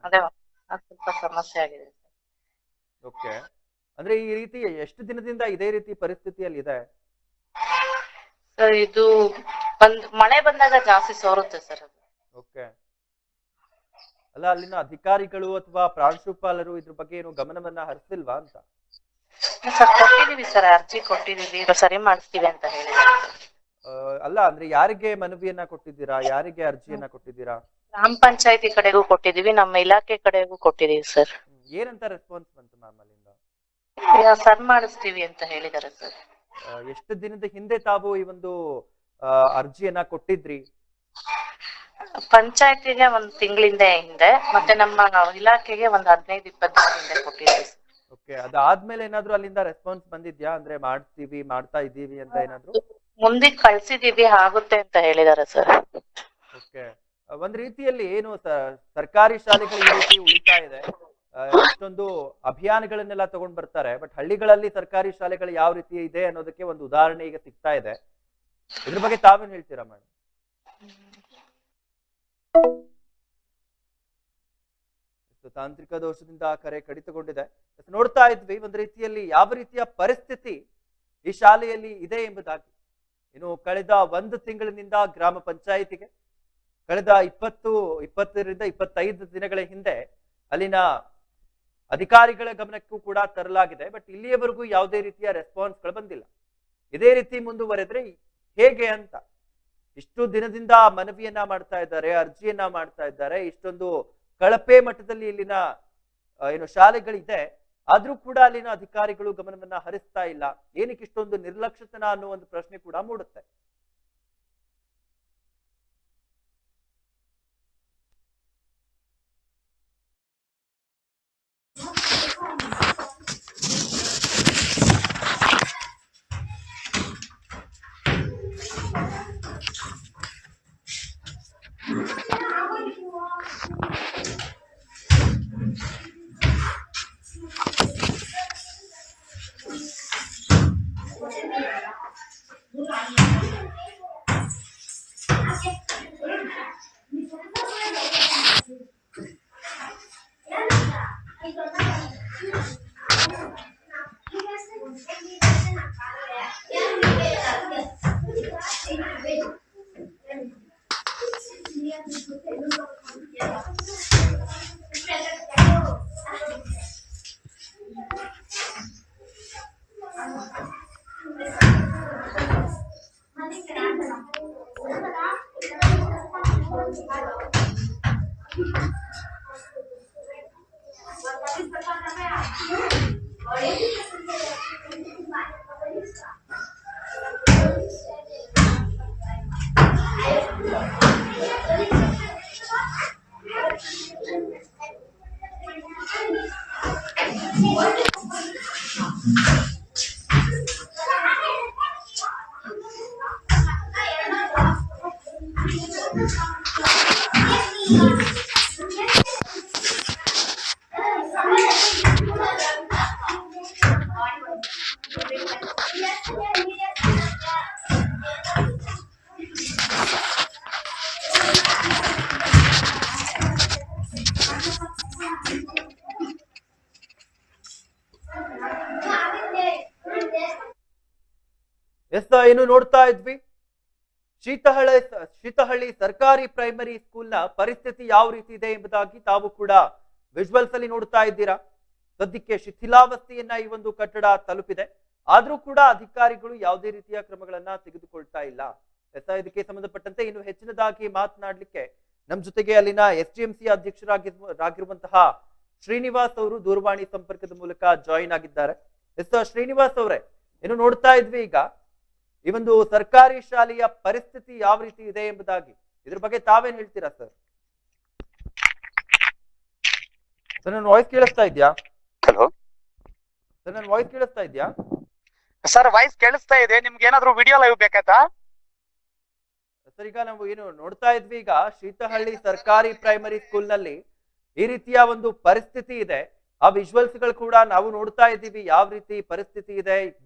ಅದೇ ಸ್ವಲ್ಪ ಸಮಸ್ಯೆ ಆಗಿದೆ. ಓಕೆ, ಅಂದ್ರೆ ಈ ರೀತಿ ಎಷ್ಟು ದಿನದಿಂದ ಇದೇ ರೀತಿ ಪರಿಸ್ಥಿತಿಯಲ್ಲಿ ಇದೆ ಸರ್? ಇದು ಮಳೆ ಬಂದಾಗ ಜಾಸ್ತಿ ಸೋರುತ್ತೆ ಸರ್ ಅದು. ಓಕೆ, ಅಲ್ಲ ಅಲ್ಲಿನ ಅಧಿಕಾರಿಗಳು ಅಥವಾ ಪ್ರಾಂಶುಪಾಲರು ಇದ್ರ ಬಗ್ಗೆ ಏನು ಗಮನವನ್ನ ಹರಿಸಿಲ್ವಾ ಅಂತ? ಸರ್ ಕೊಟ್ಟಿದೀವಿ ಸರ್, ಅರ್ಜಿ ಕೊಟ್ಟಿದೀವಿ, ಸರಿ ಮಾಡಿಸ್ತೀವಿ ಅಂತ ಹೇಳಿದ್ದಾರೆ. ಅಲ್ಲ ಅಂದ್ರೆ ಯಾರಿಗೆ ಮನವಿಯನ್ನ ಕೊಟ್ಟಿದ್ದೀರಾ, ಯಾರಿಗೆ ಅರ್ಜಿಯನ್ನ ಕೊಟ್ಟಿದ್ದೀರಾ? ಗ್ರಾಮ ಪಂಚಾಯತಿ ಕಡೆಗೂ ಕೊಟ್ಟಿದೀವಿ, ನಮ್ಮ ಇಲಾಖೆ ಕಡೆಗೂ ಕೊಟ್ಟಿದೀವಿ ಸರ್. ಏನಂತ ರೆಸ್ಪಾನ್ಸ್ ಬಂತು ಮ್ಯಾಮ್ ಅಲ್ಲಿಂದ? ಸರಿ ಮಾಡಿಸ್ತೀವಿ ಅಂತ ಹೇಳಿದ್ದಾರೆ ಸರ್. ಎಷ್ಟು ದಿನದ ಹಿಂದೆ ತಾವು ಈ ಒಂದು ಅರ್ಜಿಯನ್ನ ಕೊಟ್ಟಿದ್ರಿ? ಪಂಚಾಯತಿಗೆ ಒಂದ್ ತಿಂಗಳಿಂದ ಹಿಂದೆ, ಮತ್ತೆ ನಮ್ಮ ಇಲಾಖೆಗೆ ಒಂದ್ 15-20 ದಿನ ಹಿಂದೆ ಕೊಟ್ಟಿದ್ದೀವಿ. ಓಕೆ, ಅದಾದ್ಮೇಲೆ ಏನಾದ್ರು ಅಲ್ಲಿಂದ ರೆಸ್ಪಾನ್ಸ್ ಬಂದಿದ್ಯಾ? ಅಂದ್ರೆ ಮಾಡ್ತಾ ಇದ್ದೀವಿ ಅಂತ ಏನಾದ್ರು ಮುಂದಕ್ಕೆ ಕಳ್ಸಿದೀವಿ, ಆಗುತ್ತೆ ಅಂತ ಹೇಳಿದಾರೆ ಸರ್. ಓಕೆ, ಒಂದ್ ರೀತಿಯಲ್ಲಿ ಏನು ಸರ್ಕಾರಿ ಶಾಲೆಗಳು ಈ ರೀತಿ ಉಳಿತಾ ಇದೆ, ಎಷ್ಟೊಂದು ಅಭಿಯಾನಗಳನ್ನೆಲ್ಲ ತಗೊಂಡ್ ಬರ್ತಾರೆ, ಬಟ್ ಹಳ್ಳಿಗಳಲ್ಲಿ ಸರ್ಕಾರಿ ಶಾಲೆಗಳು ಯಾವ ರೀತಿ ಇದೆ ಅನ್ನೋದಕ್ಕೆ ಒಂದು ಉದಾಹರಣೆ ಈಗ ಸಿಗ್ತಾ ಇದೆ. ಇದ್ರ ಬಗ್ಗೆ ತಾವೇನ್ ಹೇಳ್ತೀರಾ ಮೇಡಮ್? ತಾಂತ್ರಿಕ ದೋಷದಿಂದ ಕರೆ ಕಡಿತಗೊಂಡಿದೆ. ನೋಡ್ತಾ ಇದ್ವಿ ಒಂದು ರೀತಿಯಲ್ಲಿ ಯಾವ ರೀತಿಯ ಪರಿಸ್ಥಿತಿ ಈ ಶಾಲೆಯಲ್ಲಿ ಇದೆ ಎಂಬುದಾಗಿ. ಇನ್ನು ಕಳೆದ 1 ತಿಂಗಳಿನಿಂದ ಗ್ರಾಮ ಪಂಚಾಯಿತಿಗೆ ಕಳೆದ 20ರಿಂದ 25 ದಿನಗಳ ಹಿಂದೆ ಅಲ್ಲಿನ ಅಧಿಕಾರಿಗಳ ಗಮನಕ್ಕೂ ಕೂಡ ತರಲಾಗಿದೆ. ಬಟ್ ಇಲ್ಲಿಯವರೆಗೂ ಯಾವುದೇ ರೀತಿಯ ರೆಸ್ಪಾನ್ಸ್ಗಳು ಬಂದಿಲ್ಲ. ಇದೇ ರೀತಿ ಮುಂದುವರೆದ್ರೆ ಹೇಗೆ ಅಂತ ಇಷ್ಟು ದಿನದಿಂದ ಮನವಿಯನ್ನ ಮಾಡ್ತಾ ಇದ್ದಾರೆ, ಅರ್ಜಿಯನ್ನ ಮಾಡ್ತಾ ಇದ್ದಾರೆ. ಇಷ್ಟೊಂದು ಕಳಪೆ ಮಟ್ಟದಲ್ಲಿ ಇಲ್ಲಿನ ಏನು ಶಾಲೆಗಳಿದೆ, ಆದ್ರೂ ಕೂಡ ಅಲ್ಲಿನ ಅಧಿಕಾರಿಗಳು ಗಮನವನ್ನ ಹರಿಸ್ತಾ ಇಲ್ಲ. ಏನಕ್ಕೆ ಇಷ್ಟೊಂದು ನಿರ್ಲಕ್ಷ್ಯತನ ಅನ್ನೋ ಒಂದು ಪ್ರಶ್ನೆ ಕೂಡ ಮೂಡುತ್ತೆ. ಇನ್ನು ನೋಡ್ತಾ ಇದ್ವಿ ಶೀತಹಳ್ಳಿ ಸರ್ಕಾರಿ ಪ್ರೈಮರಿ ಸ್ಕೂಲ್ನ ಪರಿಸ್ಥಿತಿ ಯಾವ ರೀತಿ ಇದೆ ಎಂಬುದಾಗಿ ತಾವು ಕೂಡ ವಿಜುವಲ್ಸ್ ಅಲ್ಲಿ ನೋಡ್ತಾ ಇದ್ದೀರಾ. ಸದ್ಯಕ್ಕೆ ಶಿಥಿಲಾವಸ್ಥೆಯನ್ನ ಈ ಒಂದು ಕಟ್ಟಡ ತಲುಪಿದೆ. ಆದ್ರೂ ಕೂಡ ಅಧಿಕಾರಿಗಳು ಯಾವುದೇ ರೀತಿಯ ಕ್ರಮಗಳನ್ನ ತೆಗೆದುಕೊಳ್ತಾ ಇಲ್ಲ. ಇದಕ್ಕೆ ಸಂಬಂಧಪಟ್ಟಂತೆ ಇನ್ನು ಹೆಚ್ಚಿನದಾಗಿ ಮಾತನಾಡ್ಲಿಕ್ಕೆ ನಮ್ ಜೊತೆಗೆ ಅಲ್ಲಿನ SDMC ಅಧ್ಯಕ್ಷರಾಗಿರುವಂತಹ ಶ್ರೀನಿವಾಸ್ ಅವರು ದೂರವಾಣಿ ಸಂಪರ್ಕದ ಮೂಲಕ ಜಾಯಿನ್ ಆಗಿದ್ದಾರೆ. ಶ್ರೀನಿವಾಸ್ ಅವರೇ, ಇನ್ನು ನೋಡ್ತಾ ಇದ್ವಿ ಈಗ ಈ ಒಂದು ಸರ್ಕಾರಿ ಶಾಲೆಯ ಪರಿಸ್ಥಿತಿ ಯಾವ ರೀತಿ ಇದೆ ಎಂಬುದಾಗಿ, ಇದ್ರ ಬಗ್ಗೆ ತಾವೇನ್ ಹೇಳ್ತೀರಾ ಸರ್? ಸರ್ ನನ್ನ ವಾಯ್ಸ್ ಕೇಳಿಸ್ತಾ ಇದ್ಯಾ? ಹಲೋ ಸರ್ ನನ್ನ ವಾಯ್ಸ್ ಕೇಳಿಸ್ತಾ ಇದ್ಯಾ? ಸರ್ ವಾಯ್ಸ್ ಕೇಳಿಸ್ತಾ ಇದೆ. ನಿಮ್ಗೆ ಏನಾದ್ರು ವಿಡಿಯೋ ಲೈವ್ ಬೇಕಾಯ್ತಾ ಸರ್? ಈಗ ನಾವು ಏನು ನೋಡ್ತಾ ಇದ್ವಿ ಈಗ ಶೀತಹಳ್ಳಿ ಸರ್ಕಾರಿ ಪ್ರೈಮರಿ ಸ್ಕೂಲ್ ನಲ್ಲಿ ಈ ರೀತಿಯ ಒಂದು ಪರಿಸ್ಥಿತಿ ಇದೆ. ಆ ವಿಜುವಲ್ಸ್ ಗಳು ಕೂಡ ನಾವು ನೋಡ್ತಾ ಇದ್ದೀವಿ ಯಾವ ರೀತಿ ಪರಿಸ್ಥಿತಿ ಇದೆ,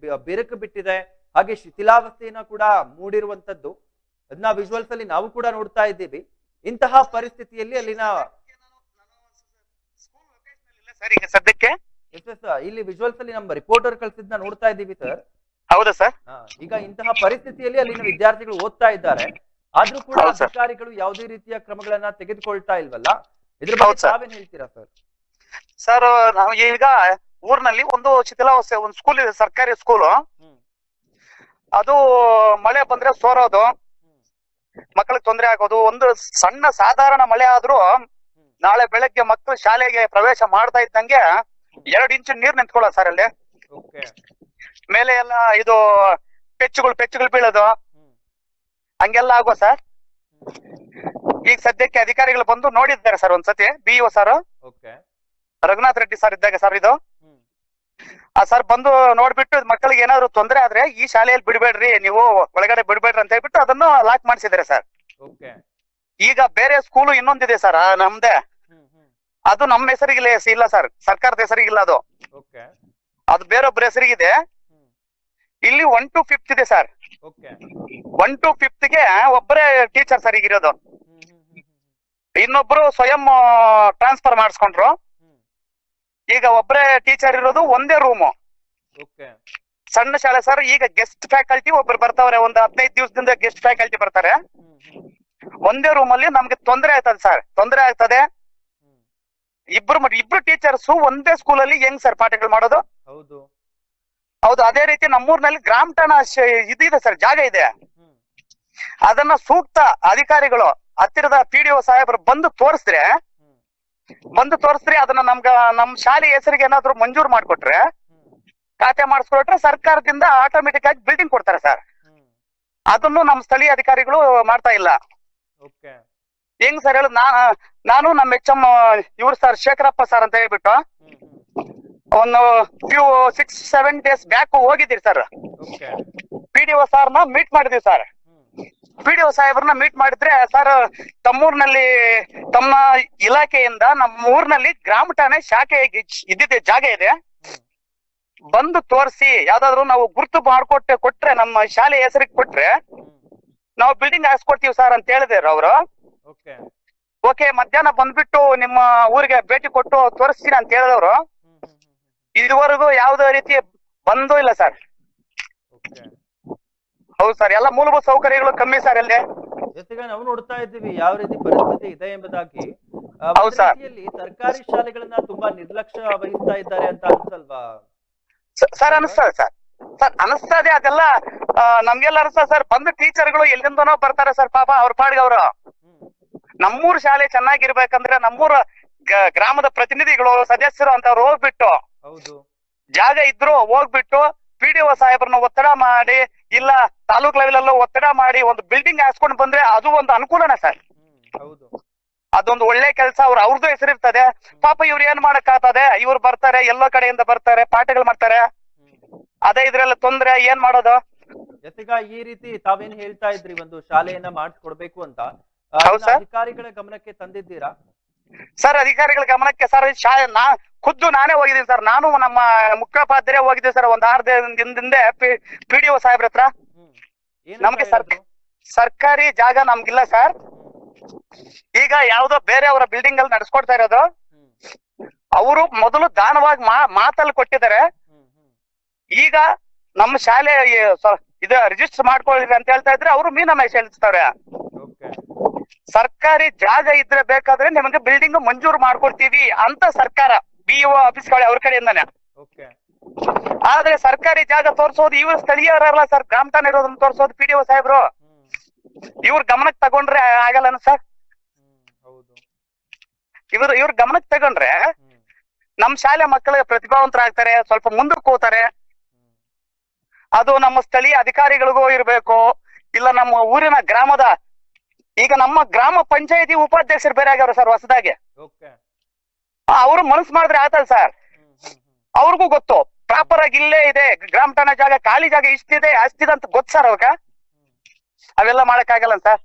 ಬಿರುಕು ಬಿಟ್ಟಿದೆ, ಹಾಗೆ ಶಿಥಿಲಾವಸ್ಥೆಯನ್ನ ಕೂಡ ಮೂಡಿರುವಂತದ್ದು. ಅದನ್ನ ವಿಜುವಲ್ಸ್ ಅಲ್ಲಿ ನಾವು ಕೂಡ ನೋಡ್ತಾ ಇದ್ದೀವಿ. ಇಂತಹ ಪರಿಸ್ಥಿತಿಯಲ್ಲಿ ಅಲ್ಲಿನ ಸದ್ಯಕ್ಕೆ ಇಲ್ಲಿ ವಿಜುವಲ್ಸ್ ಅಲ್ಲಿ ನಮ್ಮ ರಿಪೋರ್ಟರ್ ಕಳ್ಸಿದ್ನ ನೋಡ್ತಾ ಇದ್ದೀವಿ ಸರ್. ಹೌದಾ ಸರ್? ಈಗ ಇಂತಹ ಪರಿಸ್ಥಿತಿಯಲ್ಲಿ ಅಲ್ಲಿನ ವಿದ್ಯಾರ್ಥಿಗಳು ಓದ್ತಾ ಇದ್ದಾರೆ, ಆದ್ರೂ ಕೂಡ ಅಧಿಕಾರಿಗಳು ಯಾವುದೇ ರೀತಿಯ ಕ್ರಮಗಳನ್ನ ತೆಗೆದುಕೊಳ್ತಾ ಇಲ್ವಲ್ಲ, ಇದ್ರ ಬಗ್ಗೆ ತಾವೇನ್ ಹೇಳ್ತೀರಾ ಸರ್? ಸರ್ ನಾವು ಈಗ ಊರಿನಲ್ಲಿ ಒಂದು ಶಿಥಿಲಾವಸ್ಥೆ ಒಂದು ಸ್ಕೂಲ್ ಇದೆ, ಸರ್ಕಾರಿ ಸ್ಕೂಲು. ಅದು ಮಳೆ ಬಂದ್ರೆ ಸೋರೋದು, ಮಕ್ಕಳಿಗೆ ತೊಂದರೆ ಆಗೋದು. ಒಂದು ಸಣ್ಣ ಸಾಧಾರಣ ಮಳೆ ಆದ್ರೂ ನಾಳೆ ಬೆಳಗ್ಗೆ ಮಕ್ಕಳು ಶಾಲೆಗೆ ಪ್ರವೇಶ ಮಾಡ್ತಾ ಇದ್ದಂಗೆ 2 ಇಂಚು ನೀರ್ ನಿಂತ್ಕೊಳ್ಳೋ ಸರ್ ಅಲ್ಲಿ. ಮೇಲೆ ಎಲ್ಲ ಇದು ಪೆಚ್ಚುಗಳು ಬೀಳೋದು ಹಂಗೆಲ್ಲ ಆಗೋ ಸರ್. ಈಗ ಸದ್ಯಕ್ಕೆ ಅಧಿಕಾರಿಗಳು ಬಂದು ನೋಡಿದ್ದಾರೆ ಸರ್ ಒಂದ್ಸತಿ. BO sir Raghunath Reddy sir ಇದ್ದಾಗ ಸರ್ ಇದು ಆ ಸರ್ ಬಂದು ನೋಡ್ಬಿಟ್ಟು ಮಕ್ಕಳಿಗೆ ಏನಾದ್ರು ತೊಂದರೆ ಆದ್ರೆ ಈ ಶಾಲೆಯಲ್ಲಿ ಬಿಡ್ಬೇಡ್ರಿ, ನೀವು ಒಳಗಡೆ ಬಿಡ್ಬೇಡ್ರಿ ಅಂತ ಹೇಳ್ಬಿಟ್ಟು ಅದನ್ನು ಲಾಕ್ ಮಾಡಿಸಿದ್ದಾರೆ ಸರ್. ಈಗ ಬೇರೆ ಸ್ಕೂಲು ಇನ್ನೊಂದಿದೆ ಸರ್ ನಮ್ದೇ, ಅದು ನಮ್ಮ ಹೆಸರಿಗೆ ಇಲ್ಲ ಸರ್, ಸರ್ಕಾರದ ಹೆಸರಿಗಿಲ್ಲ ಅದು. ಅದು ಬೇರೊಬ್ಬರ ಹೆಸರಿಗಿದೆ. ಇಲ್ಲಿ 1 to 5th ಇದೆ ಸರ್. 1 to 5th ಗೆ ಒಬ್ಬರೇ ಟೀಚರ್ ಸರ್ ಈಗಿರೋದು. ಇನ್ನೊಬ್ರು ಸ್ವಯಂ ಟ್ರಾನ್ಸ್ಫರ್ ಮಾಡಿಸ್ಕೊಂಡ್ರು. ಈಗ ಒಬ್ಬರೇ ಟೀಚರ್ ಇರೋದು, ಒಂದೇ ರೂಮು, ಓಕೆ. ಸಣ್ಣ ಶಾಲೆ ಸರ್. ಈಗ ಗೆಸ್ಟ್ ಫ್ಯಾಕಲ್ಟಿ ಒಬ್ರು ಬರ್ತಾವ್ರೆ, ಒಂದು 15 ದಿವಸದಿಂದ ಗೆಸ್ಟ್ ಫ್ಯಾಕಲ್ಟಿ ಬರ್ತಾರೆ. ಒಂದೇ ರೂಮ್ ಅಲ್ಲಿ ನಮ್ಗೆ ತೊಂದರೆ ಆಗ್ತದೆ ಸರ್, ತೊಂದರೆ ಆಗ್ತದೆ. ಇಬ್ರು ಟೀಚರ್ಸ್ ಒಂದೇ ಸ್ಕೂಲಲ್ಲಿ ಹೆಂಗ್ ಸರ್ ಪಾಠಗಳು ಮಾಡೋದು? ಹೌದು ಹೌದು. ಅದೇ ರೀತಿ ನಮ್ಮೂರ್ನಲ್ಲಿ ಗ್ರಾಮ ಠಾಣ ಇದಿದೆ ಸರ್, ಜಾಗ ಇದೆ. ಅದನ್ನ ಸೂಕ್ತ ಅಧಿಕಾರಿಗಳು ಹತ್ತಿರದ PDO ಸಾಹೇಬರು ಬಂದು ತೋರಿಸ್ರೆ ಅದನ್ನ ನಮ್ ಶಾಲೆ ಹೆಸರಿಗೆ ಏನಾದ್ರು ಮಂಜೂರು ಮಾಡ್ಕೊಟ್ರೆ, ಖಾತೆ ಮಾಡಿಸ್ಕೊಟ್ರೆ ಸರ್ಕಾರದಿಂದ ಆಟೋಮೆಟಿಕ್ ಆಗಿ ಬಿಲ್ಡಿಂಗ್ ಕೊಡ್ತಾರೆ ಸರ್. ಅದನ್ನು ನಮ್ಮ ಸ್ಥಳೀಯ ಅಧಿಕಾರಿಗಳು ಮಾಡ್ತಾ ಇಲ್ಲ. ಹೆಂಗ್ ಸರ್ ಹೇಳ? ನಾನು ನಮ್ಮ HM ಇವ್ರು ಸರ್ ಶೇಖರಪ್ಪ ಸರ್ ಅಂತ ಹೇಳ್ಬಿಟ್ಟು ಒಂದು 6-7 ಡೇಸ್ ಬ್ಯಾಕ್ ಹೋಗಿದ್ದೀರಿ ಸರ್. PDO ಸಾರ್ನ ಮೀಟ್ ಮಾಡಿದ್ವಿ ಸರ್. PDO ಸಾಹೇಬ್ರನ್ನ ಮೀಟ್ ಮಾಡಿದ್ರೆ, ಸರ್ ತಮ್ಮೂರ್ನಲ್ಲಿ ತಮ್ಮ ಇಲಾಖೆಯಿಂದ ನಮ್ಮ ಊರ್ನಲ್ಲಿ ಗ್ರಾಮ ಠಾಣೆ ಶಾಖೆ ಇದ್ದಿದ್ದೆ ಜಾಗ ಇದೆ, ಬಂದು ತೋರಿಸಿ ಯಾವ್ದಾದ್ರು ನಾವು ಗುರ್ತು ಕೊಟ್ರೆ ನಮ್ಮ ಶಾಲೆ ಹೆಸರಿಗೆ ಕೊಟ್ರೆ ನಾವು ಬಿಲ್ಡಿಂಗ್ ಹಾಕ್ಸ್ಕೊಡ್ತೀವಿ ಸರ್ ಅಂತ ಹೇಳಿದ್ರು ಅವರು. ಓಕೆ, ಮಧ್ಯಾಹ್ನ ಬಂದ್ಬಿಟ್ಟು ನಿಮ್ಮ ಊರಿಗೆ ಭೇಟಿ ಕೊಟ್ಟು ತೋರಿಸ್ತೀನಿ ಅಂತ ಹೇಳಿದವರು. ಇದುವರೆಗೂ ಯಾವುದೇ ರೀತಿ ಬಂದೂ ಇಲ್ಲ ಸರ್. ಹೌದು ಸರ್, ಎಲ್ಲ ಮೂಲಭೂತ ಸೌಕರ್ಯಗಳು ಕಮ್ಮಿ ಸರ್ ಅಲ್ಲಿ. ಜೊತೆಗೆ ನಾವು ನೋಡ್ತಾ ಇದ್ದೀವಿ ಯಾವ ರೀತಿ ಪರಿಸ್ಥಿತಿ ಇದೆ ಎಂಬುದಾಗಿ. ಹೌದು ಸರ್. ಸರ್ಕಾರಿ ಶಾಲೆಗಳನ್ನ ತುಂಬಾ ನಿರ್ಲಕ್ಷ್ಯ ವಹಿಸ್ತಾ ಇದ್ದಾರೆ ಅಂತ ಅನ್ಸಲ್ವಾ ಸರ್? ಅನಿಸ್ತದೆ ಸರ್, ಅನಿಸ್ತದೆ. ಅದೆಲ್ಲ ನಮ್ಗೆಲ್ಲ ಅನಿಸ್ತದೆ ಸರ್. ಬಂದ ಟೀಚರ್ಗಳು ಎಲ್ಲಿಂದನೋ ಬರ್ತಾರೆ ಸರ್, ಪಾಪ ಅವ್ರ ಪಾಡ್ಗೆ ಅವರು. ನಮ್ಮೂರ್ ಶಾಲೆ ಚೆನ್ನಾಗಿರ್ಬೇಕಂದ್ರೆ ನಮ್ಮೂರ ಗ್ರಾಮದ ಪ್ರತಿನಿಧಿಗಳು, ಸದಸ್ಯರು ಅಂತವ್ರು ಹೋಗ್ಬಿಟ್ಟು, ಹೌದು, ಜಾಗ ಇದ್ರು ಹೋಗ್ಬಿಟ್ಟು PDO ಸಾಹೇಬ್ರನ್ನ ಒತ್ತಡ ಮಾಡಿ, ಇಲ್ಲ ತಾಲೂಕ್ ಲೆವೆಲ್ ಅಲ್ಲೂ ಒತ್ತಡ ಮಾಡಿ ಒಂದು ಬಿಲ್ಡಿಂಗ್ ಹಾಕ್ಸ್ಕೊಂಡು ಬಂದ್ರೆ ಅದು ಒಂದು ಅನುಕೂಲನೇ ಸರ್. ಹೌದು, ಅದೊಂದು ಒಳ್ಳೆ ಕೆಲಸ. ಅವ್ರದ್ದು ಹೆಸರಿರ್ತದೆ. ಪಾಪ ಇವ್ರು ಏನ್ ಮಾಡಕ್ ಆಗ್ತದೆ? ಇವ್ರು ಬರ್ತಾರೆ, ಎಲ್ಲೋ ಕಡೆಯಿಂದ ಬರ್ತಾರೆ, ಪಾಠಗಳು ಮಾಡ್ತಾರೆ. ಅದೇ ಇದ್ರೆಲ್ಲ ತೊಂದ್ರೆ, ಏನ್ ಮಾಡೋದು? ಜೊತೆಗ ಈ ರೀತಿ ತಾವೇನ್ ಹೇಳ್ತಾ ಇದ್ರಿ, ಒಂದು ಶಾಲೆಯನ್ನ ಮಾಡಿಸ್ಕೊಡ್ಬೇಕು ಅಂತ, ಅಧಿಕಾರಿಗಳ ಗಮನಕ್ಕೆ ತಂದಿದ್ದೀರಾ? ಸರ್, ಅಧಿಕಾರಿಗಳ ಗಮನಕ್ಕೆ ಸರ್ ಖುದ್ದು ನಾನೇ ಹೋಗಿದ್ದೀನಿ ಸರ್. ನಾನು ನಮ್ಮ ಮುಖ್ಯೋಪಾಧ್ಯಾಯ ಹೋಗಿದ್ದೀವಿ ಸರ್, ಒಂದ್ 6 ದಿನದಿಂದ PDO ಸಾಹೇಬ್ರ ಹತ್ರ. ನಮ್ಗೆ ಸರ್ಕಾರಿ ಜಾಗ ನಮ್ಗಿಲ್ಲ ಸರ್. ಈಗ ಯಾವ್ದೋ ಬೇರೆ ಅವರ ಬಿಲ್ಡಿಂಗ್ ಅಲ್ಲಿ ನಡೆಸ್ಕೊಡ್ತಾ ಇರೋದು. ಅವರು ಮೊದಲು ದಾನವಾಗಿ ಮಾತಲ್ಲಿ ಕೊಟ್ಟಿದ್ದಾರೆ. ಈಗ ನಮ್ಮ ಶಾಲೆ ಇದು ರಿಜಿಸ್ಟರ್ ಮಾಡ್ಕೊಳ್ಳಿ ಅಂತ ಹೇಳ್ತಾ ಇದ್ರೆ ಅವರು ಮೀನಮೇಶ ಹೇಳ್ತಾರೆ. ಸರ್ಕಾರಿ ಜಾಗ ಇದ್ರೆ ಬೇಕಾದ್ರೆ ನಿಮಗೆ ಬಿಲ್ಡಿಂಗ್ ಮಂಜೂರು ಮಾಡ್ಕೊಡ್ತೀವಿ ಅಂತ ಸರ್ಕಾರ BO ಆಫೀಸ್ಗಳು ಅವ್ರ ಕಡೆಯಿಂದಾನೆ. ಆದ್ರೆ ಸರ್ಕಾರಿ ಜಾಗ ತೋರ್ಸೋದು ಇವ್ರು ಸ್ಥಳೀಯರಲ್ಲ ಸರ್, ಗ್ರಾಮ ಠಾಣೆ ಇರೋದನ್ನ ತೋರ್ಸೋದು PDO ಸಾಹೇಬ್ರು. ಇವ್ರ ಗಮನಕ್ಕೆ ತಗೊಂಡ್ರೆ ಆಗಲ್ಲ ಸರ್. ಇವ್ರ ಗಮನಕ್ಕೆ ತಗೊಂಡ್ರೆ ನಮ್ ಶಾಲೆ ಮಕ್ಕಳಿಗೆ ಪ್ರತಿಭಾವಂತರಾಗ್ತಾರೆ, ಸ್ವಲ್ಪ ಮುಂದಕ್ಕೆ ಹೋಗ್ತಾರೆ. ಅದು ನಮ್ಮ ಸ್ಥಳೀಯ ಅಧಿಕಾರಿಗಳಿಗೂ ಇರ್ಬೇಕು, ಇಲ್ಲ ನಮ್ಮ ಊರಿನ ಗ್ರಾಮದ, ಈಗ ನಮ್ಮ ಗ್ರಾಮ ಪಂಚಾಯತಿ ಉಪಾಧ್ಯಕ್ಷರು ಬೇರೆ ಆಗ್ಯಾರ ಸರ್ ಹೊಸದಾಗಿ. ಅವ್ರು ಮನಸ್ಸು ಮಾಡಿದ್ರೆ ಆತಲ್ಲ ಸರ್. ಅವ್ರಿಗೂ ಗೊತ್ತು ಪ್ರಾಪರ್ ಆಗಿ ಇಲ್ಲೇ ಇದೆ ಗ್ರಾಮ ಠಾಣೆ ಜಾಗ, ಖಾಲಿ ಜಾಗ ಇಷ್ಟಿದೆ ಅಷ್ಟಿದೆ ಅಂತ ಗೊತ್ತು ಸರ್ ಅವಾಗ. ಅವೆಲ್ಲ ಮಾಡಕ್ ಆಗಲ್ಲ ಸರ್.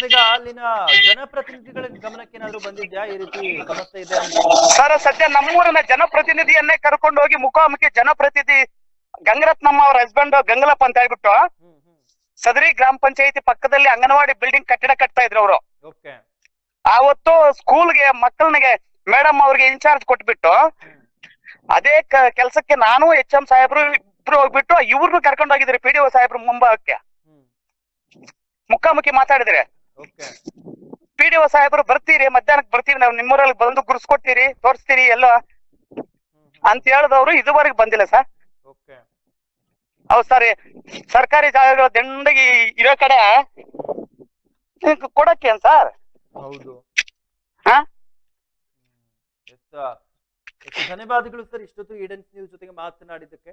ಈಗ ಅಲ್ಲಿನ ಜನಪ್ರತಿನಿಧಿಗಳ ಗಮನಕ್ಕೆ ಏನಾದ್ರು ಬಂದಿದ್ಯಾ ಈ ರೀತಿ ಸಮಸ್ಯೆ ಇದೆ ಅಂತ? ಸರ್, ಸದ್ಯ ನಮ್ಮೂರಿನ ಜನಪ್ರತಿನಿಧಿಯನ್ನೇ ಕರ್ಕೊಂಡು ಹೋಗಿ ಮುಖಾಮುಖಿ ಜನಪ್ರತಿನಿಧಿ ಗಂಗರತ್ನಮ್ಮ ಅವ್ರ ಹಸ್ಬೆಂಡ್ ಗಂಗಲಪ್ಪ ಅಂತ ಹೇಳ್ಬಿಟ್ಟು ಸದರಿ ಗ್ರಾಮ ಪಂಚಾಯತಿ ಪಕ್ಕದಲ್ಲಿ ಅಂಗನವಾಡಿ ಬಿಲ್ಡಿಂಗ್ ಕಟ್ಟಡ ಕಟ್ತಾ ಇದ್ರು ಅವರು. ಆವತ್ತು ಸ್ಕೂಲ್ಗೆ ಮಕ್ಕಳಿಗೆ ಮೇಡಮ್ ಅವ್ರಿಗೆ ಇನ್ಚಾರ್ಜ್ ಕೊಟ್ಬಿಟ್ಟು ಅದೇ ಕೆಲ್ಸಕ್ಕೆ ನಾನು HM ಸಾಹೇಬ್ರು ಇಬ್ರು ಹೋಗ್ಬಿಟ್ಟು ಇವ್ರನ್ನು ಕರ್ಕೊಂಡು ಹೋಗಿದ್ರಿ PDO ಸಾಹೇಬ್ರು ಮುಂಭಾಗಕ್ಕೆ. ಮುಖಾಮುಖಿ ಮಾತಾಡಿದ್ರೆ PDO ಸಾಹೇಬ್ರು ಬರ್ತೀರಿ, ಮಧ್ಯಾಹ್ನಕ್ಕೆ ಬರ್ತೀವಿ, ನಾವು ನಿಮ್ಮೂರಲ್ಲಿ ಬಂದು ಗುರ್ಸ್ಕೊಡ್ತೀರಿ, ತೋರಿಸ್ತೀರಿ ಎಲ್ಲ ಅಂತ ಹೇಳಿದವ್ರು ಇದುವರೆಗೆ ಬಂದಿಲ್ಲ ಸರ್. ಹೌದು ಸರ್, ಸರ್ಕಾರಿ ಜಾಗಗಳು ದಂಡಗಿ ಇರೋ ಕಡೆ ಕೊಡಕ್ಕೇನ್ ಸರ್? ಹೌದು. ಧನ್ಯವಾದಗಳು ಸರ್ ಇಷ್ಟೊತ್ತು ಈಡನ್ ನ್ಯೂಸ್ ಜೊತೆಗೆ ಮಾತನಾಡಿದ್ದಕ್ಕೆ.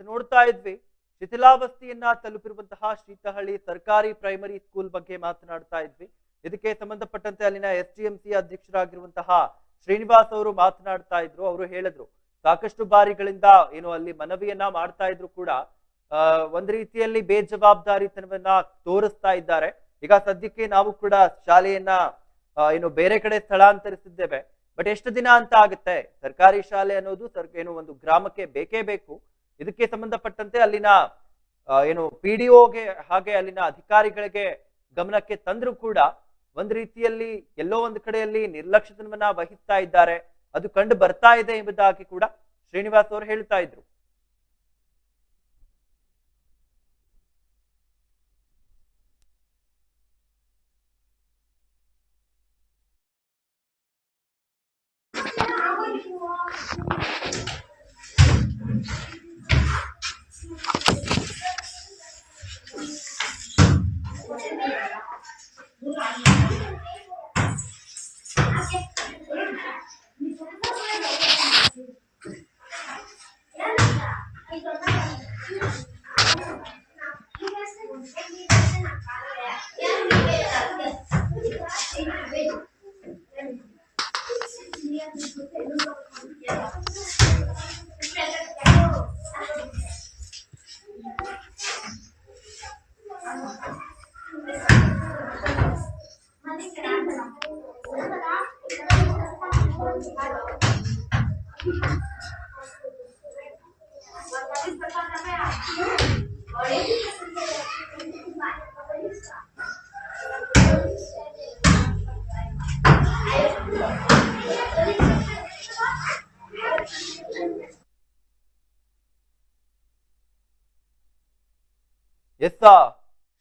ನೋಡ್ತಾ ಇದ್ವಿ ಶಿಥಿಲಾವಸ್ಥೆಯನ್ನ ತಲುಪಿರುವಂತಹ ಶ್ರೀತಹಳ್ಳಿ ಸರ್ಕಾರಿ ಪ್ರೈಮರಿ ಸ್ಕೂಲ್ ಬಗ್ಗೆ ಮಾತನಾಡ್ತಾ ಇದ್ವಿ. ಇದಕ್ಕೆ ಸಂಬಂಧಪಟ್ಟಂತೆ ಅಲ್ಲಿನ SDMC ಅಧ್ಯಕ್ಷರಾಗಿರುವಂತಹ ಶ್ರೀನಿವಾಸ್ ಅವರು ಮಾತನಾಡ್ತಾ ಇದ್ರು. ಅವರು ಹೇಳಿದ್ರು ಸಾಕಷ್ಟು ಬಾರಿಗಳಿಂದ ಏನು ಅಲ್ಲಿ ಮನವಿಯನ್ನ ಮಾಡ್ತಾ ಇದ್ರು ಕೂಡ ಒಂದ್ ರೀತಿಯಲ್ಲಿ ಬೇಜವಾಬ್ದಾರಿತನವನ್ನ ತೋರಿಸ್ತಾ ಇದ್ದಾರೆ. ಈಗ ಸದ್ಯಕ್ಕೆ ನಾವು ಕೂಡ ಶಾಲೆಯನ್ನ ಏನು ಬೇರೆ ಕಡೆ ಸ್ಥಳಾಂತರಿಸಿದ್ದೇವೆ. ಬಟ್ ಎಷ್ಟು ದಿನ ಅಂತ ಆಗುತ್ತೆ? ಸರ್ಕಾರಿ ಶಾಲೆ ಅನ್ನೋದು ಏನು ಒಂದು ಗ್ರಾಮಕ್ಕೆ ಬೇಕೇ ಬೇಕು. ಇದಕ್ಕೆ ಸಂಬಂಧಪಟ್ಟಂತೆ ಅಲ್ಲಿನ ಏನು PDOಗೆ ಹಾಗೆ ಅಲ್ಲಿನ ಅಧಿಕಾರಿಗಳಿಗೆ ಗಮನಕ್ಕೆ ತಂದ್ರು ಕೂಡ ಒಂದ್ ರೀತಿಯಲ್ಲಿ ಎಲ್ಲೋ ಒಂದು ಕಡೆಯಲ್ಲಿ ನಿರ್ಲಕ್ಷ್ಯತನವನ್ನ ವಹಿಸ್ತಾ ಇದ್ದಾರೆ, ಅದು ಕಂಡು ಬರ್ತಾ ಇದೆ ಎಂಬುದಾಗಿ ಕೂಡ ಶ್ರೀನಿವಾಸ್ ಅವರು ಹೇಳ್ತಾ ಇದ್ರು.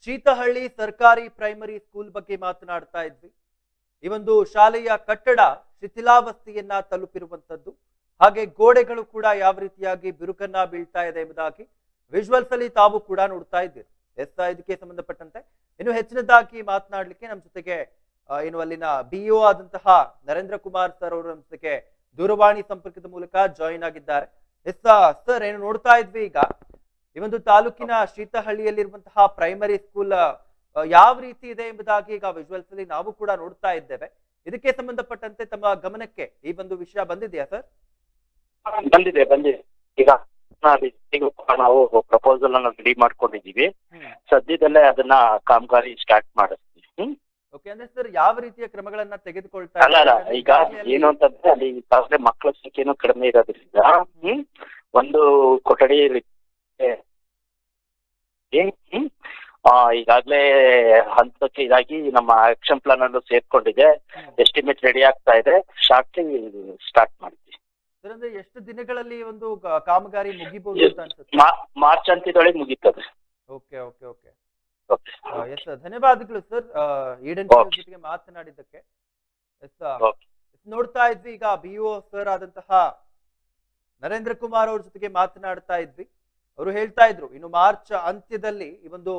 ಶೀತಹಳ್ಳಿ ಸರ್ಕಾರಿ ಪ್ರೈಮರಿ ಸ್ಕೂಲ್ ಬಗ್ಗೆ ಮಾತನಾಡ್ತಾ ಇದ್ವಿ. ಈ ಒಂದು ಶಾಲೆಯ ಕಟ್ಟಡ ಶಿಥಿಲಾವಸ್ಥೆಯನ್ನ ತಲುಪಿರುವಂತದ್ದು, ಹಾಗೆ ಗೋಡೆಗಳು ಕೂಡ ಯಾವ ರೀತಿಯಾಗಿ ಬಿರುಕನ್ನ ಬೀಳ್ತಾ ಇದೆ ಎಂಬುದಾಗಿ ವಿಜುವಲ್ಸ್ ಅಲ್ಲಿ ತಾವು ಕೂಡ ನೋಡ್ತಾ ಇದ್ದೀರಿ. ಇದಕ್ಕೆ ಸಂಬಂಧಪಟ್ಟಂತೆ ಇನ್ನು ಹೆಚ್ಚಿನದಾಗಿ ಮಾತನಾಡ್ಲಿಕ್ಕೆ ನಮ್ಮ ಜೊತೆಗೆ ಏನು ಅಲ್ಲಿನ ಬಿಇಒ ಆದಂತಹ ನರೇಂದ್ರ ಕುಮಾರ್ ಸರ್ ಅವರು ನಮ್ಮ ಜೊತೆಗೆ ದೂರವಾಣಿ ಸಂಪರ್ಕದ ಮೂಲಕ ಜಾಯಿನ್ ಆಗಿದ್ದಾರೆ. ಸರ್, ಏನು ನೋಡ್ತಾ ಇದ್ವಿ ಈಗ ಈ ಒಂದು ತಾಲೂಕಿನ ಶೀತಹಳ್ಳಿಯಲ್ಲಿರುವಂತಹ ಪ್ರೈಮರಿ ಸ್ಕೂಲ್ ಯಾವ ರೀತಿ ಇದೆ ಎಂಬುದಾಗಿ ಈಗ ವಿಜುವಲ್ಸ್ ಅಲ್ಲಿ ನಾವು ಕೂಡ ನೋಡ್ತಾ ಇದ್ದೇವೆ. ಇದಕ್ಕೆ ಸಂಬಂಧಪಟ್ಟಂತೆ ತಮ್ಮ ಗಮನಕ್ಕೆ ಈ ಒಂದು ವಿಷಯ ಬಂದಿದೆಯಾ ಸರ್? ಬಂದಿದೆ. ಈಗ ನಾವು ಪ್ರಪೋಸಲ್ ಅನ್ನು ರೆಡಿ ಮಾಡ್ಕೊಂಡಿದೀವಿ. ಸದ್ಯದಲ್ಲೇ ಅದನ್ನ ಕಾಮಗಾರಿ ಸ್ಟಾರ್ಟ್ ಮಾಡಿಸ್ತೀವಿ. ಓಕೆ, ಅಂದ್ರೆ ಸರ್ ಯಾವ ರೀತಿಯ ಕ್ರಮಗಳನ್ನ ತೆಗೆದುಕೊಳ್ತಾ ಅಲ್ಲ ಈಗ ಏನು ಅಂತಂದ್ರೆ ಅಲ್ಲಿ ಈಗಾಗಲೇ ಮಕ್ಕಳ ಸಂಖ್ಯೆನೂ ಕಡಿಮೆ ಇರೋದ್ರಿಂದ ಒಂದು ಕೊಠಡಿ ಈಗಾಗಲೇ ಹಂತಕ್ಕೆ ಇದಾಗಿ ನಮ್ಮ ಆಕ್ಷನ್ ಪ್ಲಾನ್ ಅನ್ನು ಸೇರ್ಕೊಂಡಿದೆ. ಎಸ್ಟಿಮೇಟ್ ರೆಡಿ ಆಗ್ತಾ ಇದೆ. ಶಾರ್ಟ್ಲಿ ಸ್ಟಾರ್ಟ್ ಮಾಡ್ತೀವಿ. ಅಂದ್ರೆ ಎಷ್ಟು ದಿನಗಳಲ್ಲಿ ಒಂದು ಕಾಮಗಾರಿ ಮುಗಿಬಹುದು ಅಂತ ಅನ್ಸುತ್ತೆ? ಮಾರ್ಚ್ ಅಂತ್ಯದೊಳಗೆ ಮುಗೀತದೆ. ಓಕೆ ಓಕೆ ಓಕೆ ಎಸ್, ಧನ್ಯವಾದಗಳು ಸರ್ ಈಡನ್ ಜೊತೆಗೆ ಮಾತನಾಡಿದ್ದಕ್ಕೆ. ನೋಡ್ತಾ ಇದ್ವಿ ಈಗ ಬಿಇಒ ಸರ್ ಆದಂತಹ ನರೇಂದ್ರ ಕುಮಾರ್ ಅವ್ರ ಜೊತೆಗೆ ಮಾತನಾಡ್ತಾ ಇದ್ವಿ. ಅವರು ಹೇಳ್ತಾ ಇದ್ರು ಇನ್ನು ಮಾರ್ಚ್ ಅಂತ್ಯದಲ್ಲಿ ಈ ಒಂದು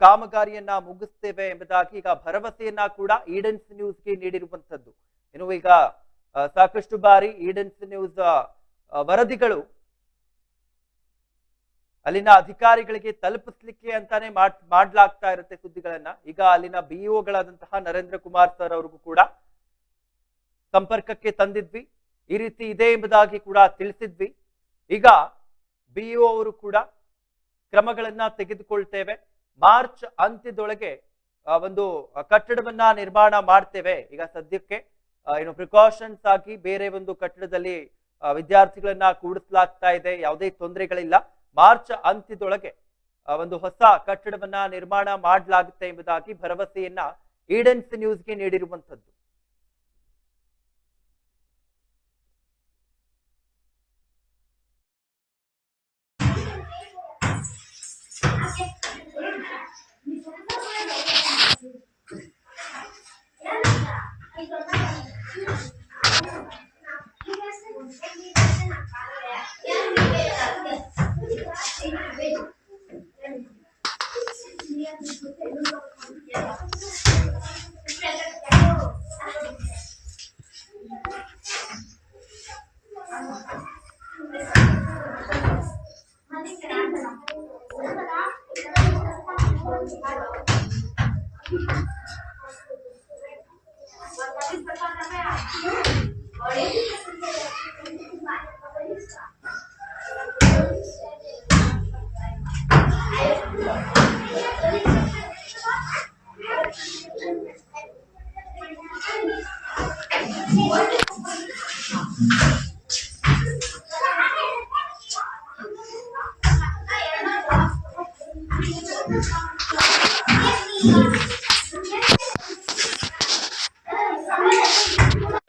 ಕಾಮಗಾರಿಯನ್ನ ಮುಗಿಸ್ತೇವೆ ಎಂಬುದಾಗಿ ಈಗ ಭರವಸೆಯನ್ನ ಕೂಡ ಈಡನ್ಸ್ ನ್ಯೂಸ್ಗೆ ನೀಡಿರುವಂತದ್ದು. ಇನ್ನು ಈಗ ಸಾಕಷ್ಟು ಬಾರಿ ಈಡನ್ಸ್ ನ್ಯೂಸ್ ವರದಿಗಳು ಅಲ್ಲಿನ ಅಧಿಕಾರಿಗಳಿಗೆ ತಲುಪಿಸ್ಲಿಕ್ಕೆ ಅಂತಾನೆ ಮಾಡ್ಲಾಗ್ತಾ ಇರುತ್ತೆ ಸುದ್ದಿಗಳನ್ನ. ಈಗ ಅಲ್ಲಿನ ಬಿಇಒಗಳಾದಂತಹ ನರೇಂದ್ರ ಕುಮಾರ್ ಸರ್ ಅವ್ರಿಗೂ ಕೂಡ ಸಂಪರ್ಕಕ್ಕೆ ತಂದಿದ್ವಿ, ಈ ರೀತಿ ಇದೆ ಎಂಬುದಾಗಿ ಕೂಡ ತಿಳಿಸಿದ್ವಿ. ಈಗ ಬಿಇಒ ಅವರು ಕೂಡ ಕ್ರಮಗಳನ್ನ ತೆಗೆದುಕೊಳ್ತೇವೆ, ಮಾರ್ಚ್ ಅಂತ್ಯದೊಳಗೆ ಒಂದು ಕಟ್ಟಡವನ್ನ ನಿರ್ಮಾಣ ಮಾಡ್ತೇವೆ. ಈಗ ಸದ್ಯಕ್ಕೆ ಏನು ಪ್ರಿಕಾಷನ್ಸ್ ಆಗಿ ಬೇರೆ ಒಂದು ಕಟ್ಟಡದಲ್ಲಿ ವಿದ್ಯಾರ್ಥಿಗಳನ್ನ ಕೂಡಿಸಲಾಗ್ತಾ ಇದೆ, ಯಾವುದೇ ತೊಂದರೆಗಳಿಲ್ಲ. ಮಾರ್ಚ್ ಅಂತ್ಯದೊಳಗೆ ಒಂದು ಹೊಸ ಕಟ್ಟಡವನ್ನ ನಿರ್ಮಾಣ ಮಾಡಲಾಗುತ್ತೆ ಎಂಬುದಾಗಿ ಭರವಸೆಯನ್ನ ಈಡನ್ಸ್ ನ್ಯೂಸ್ಗೆ ನೀಡಿರುವಂತದ್ದು.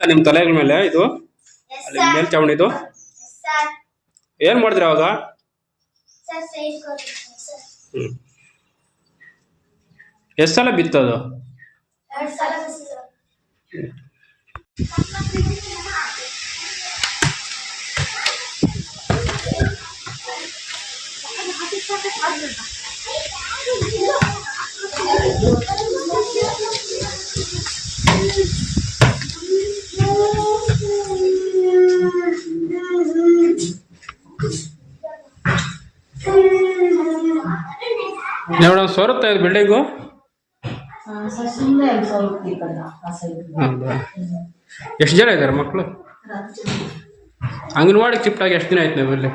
ನಿಮ್ಮ ತಲೆಗಳ ಮೇಲೆ ಇದು ಅಲ್ಲಿ ಮೇಲ್ಚಾವಣಿದು ಏನ್ ಮಾಡಿದ್ರಿ ಅವಾಗ? ಎಷ್ಟು ಸಲ ಬಿತ್ತದು? ನೋಡ ಸೋರುತ್ತಾ ಇದು ಬಿಲ್ಡಿಂಗು? ಹೌದಾ? ಎಷ್ಟು ಜನ ಇದ್ದಾರೆ ಮಕ್ಕಳು? ಅಂಗನವಾಡಿಗೆ ಶಿಫ್ಟ್ ಆಗಿ ಎಷ್ಟು ದಿನ ಆಯ್ತು ನೀವು ಇಲ್ಲಿ?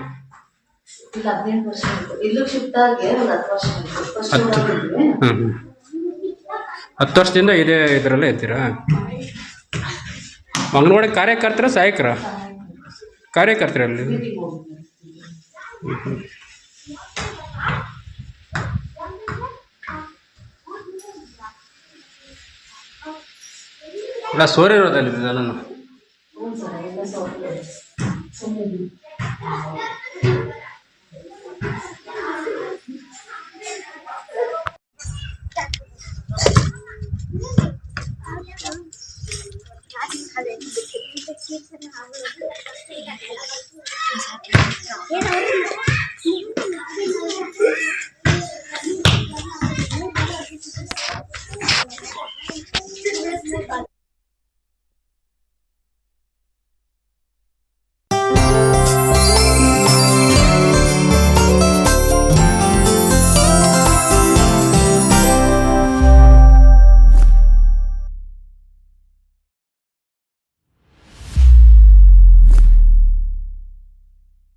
10 ವರ್ಷದಿಂದ ಇದೇ ಇದರಲ್ಲೇ ಇರ್ತೀರಾ? ಅಂಗನವಾಡಿ ಕಾರ್ಯಕರ್ತರ ಸಹಾಯಕರ? ಕಾರ್ಯಕರ್ತರಲ್ಲಿ ಅಲ್ಲ ಸೋರಿರೋದಲ್ಲಿ ಇದೆಲ್ಲ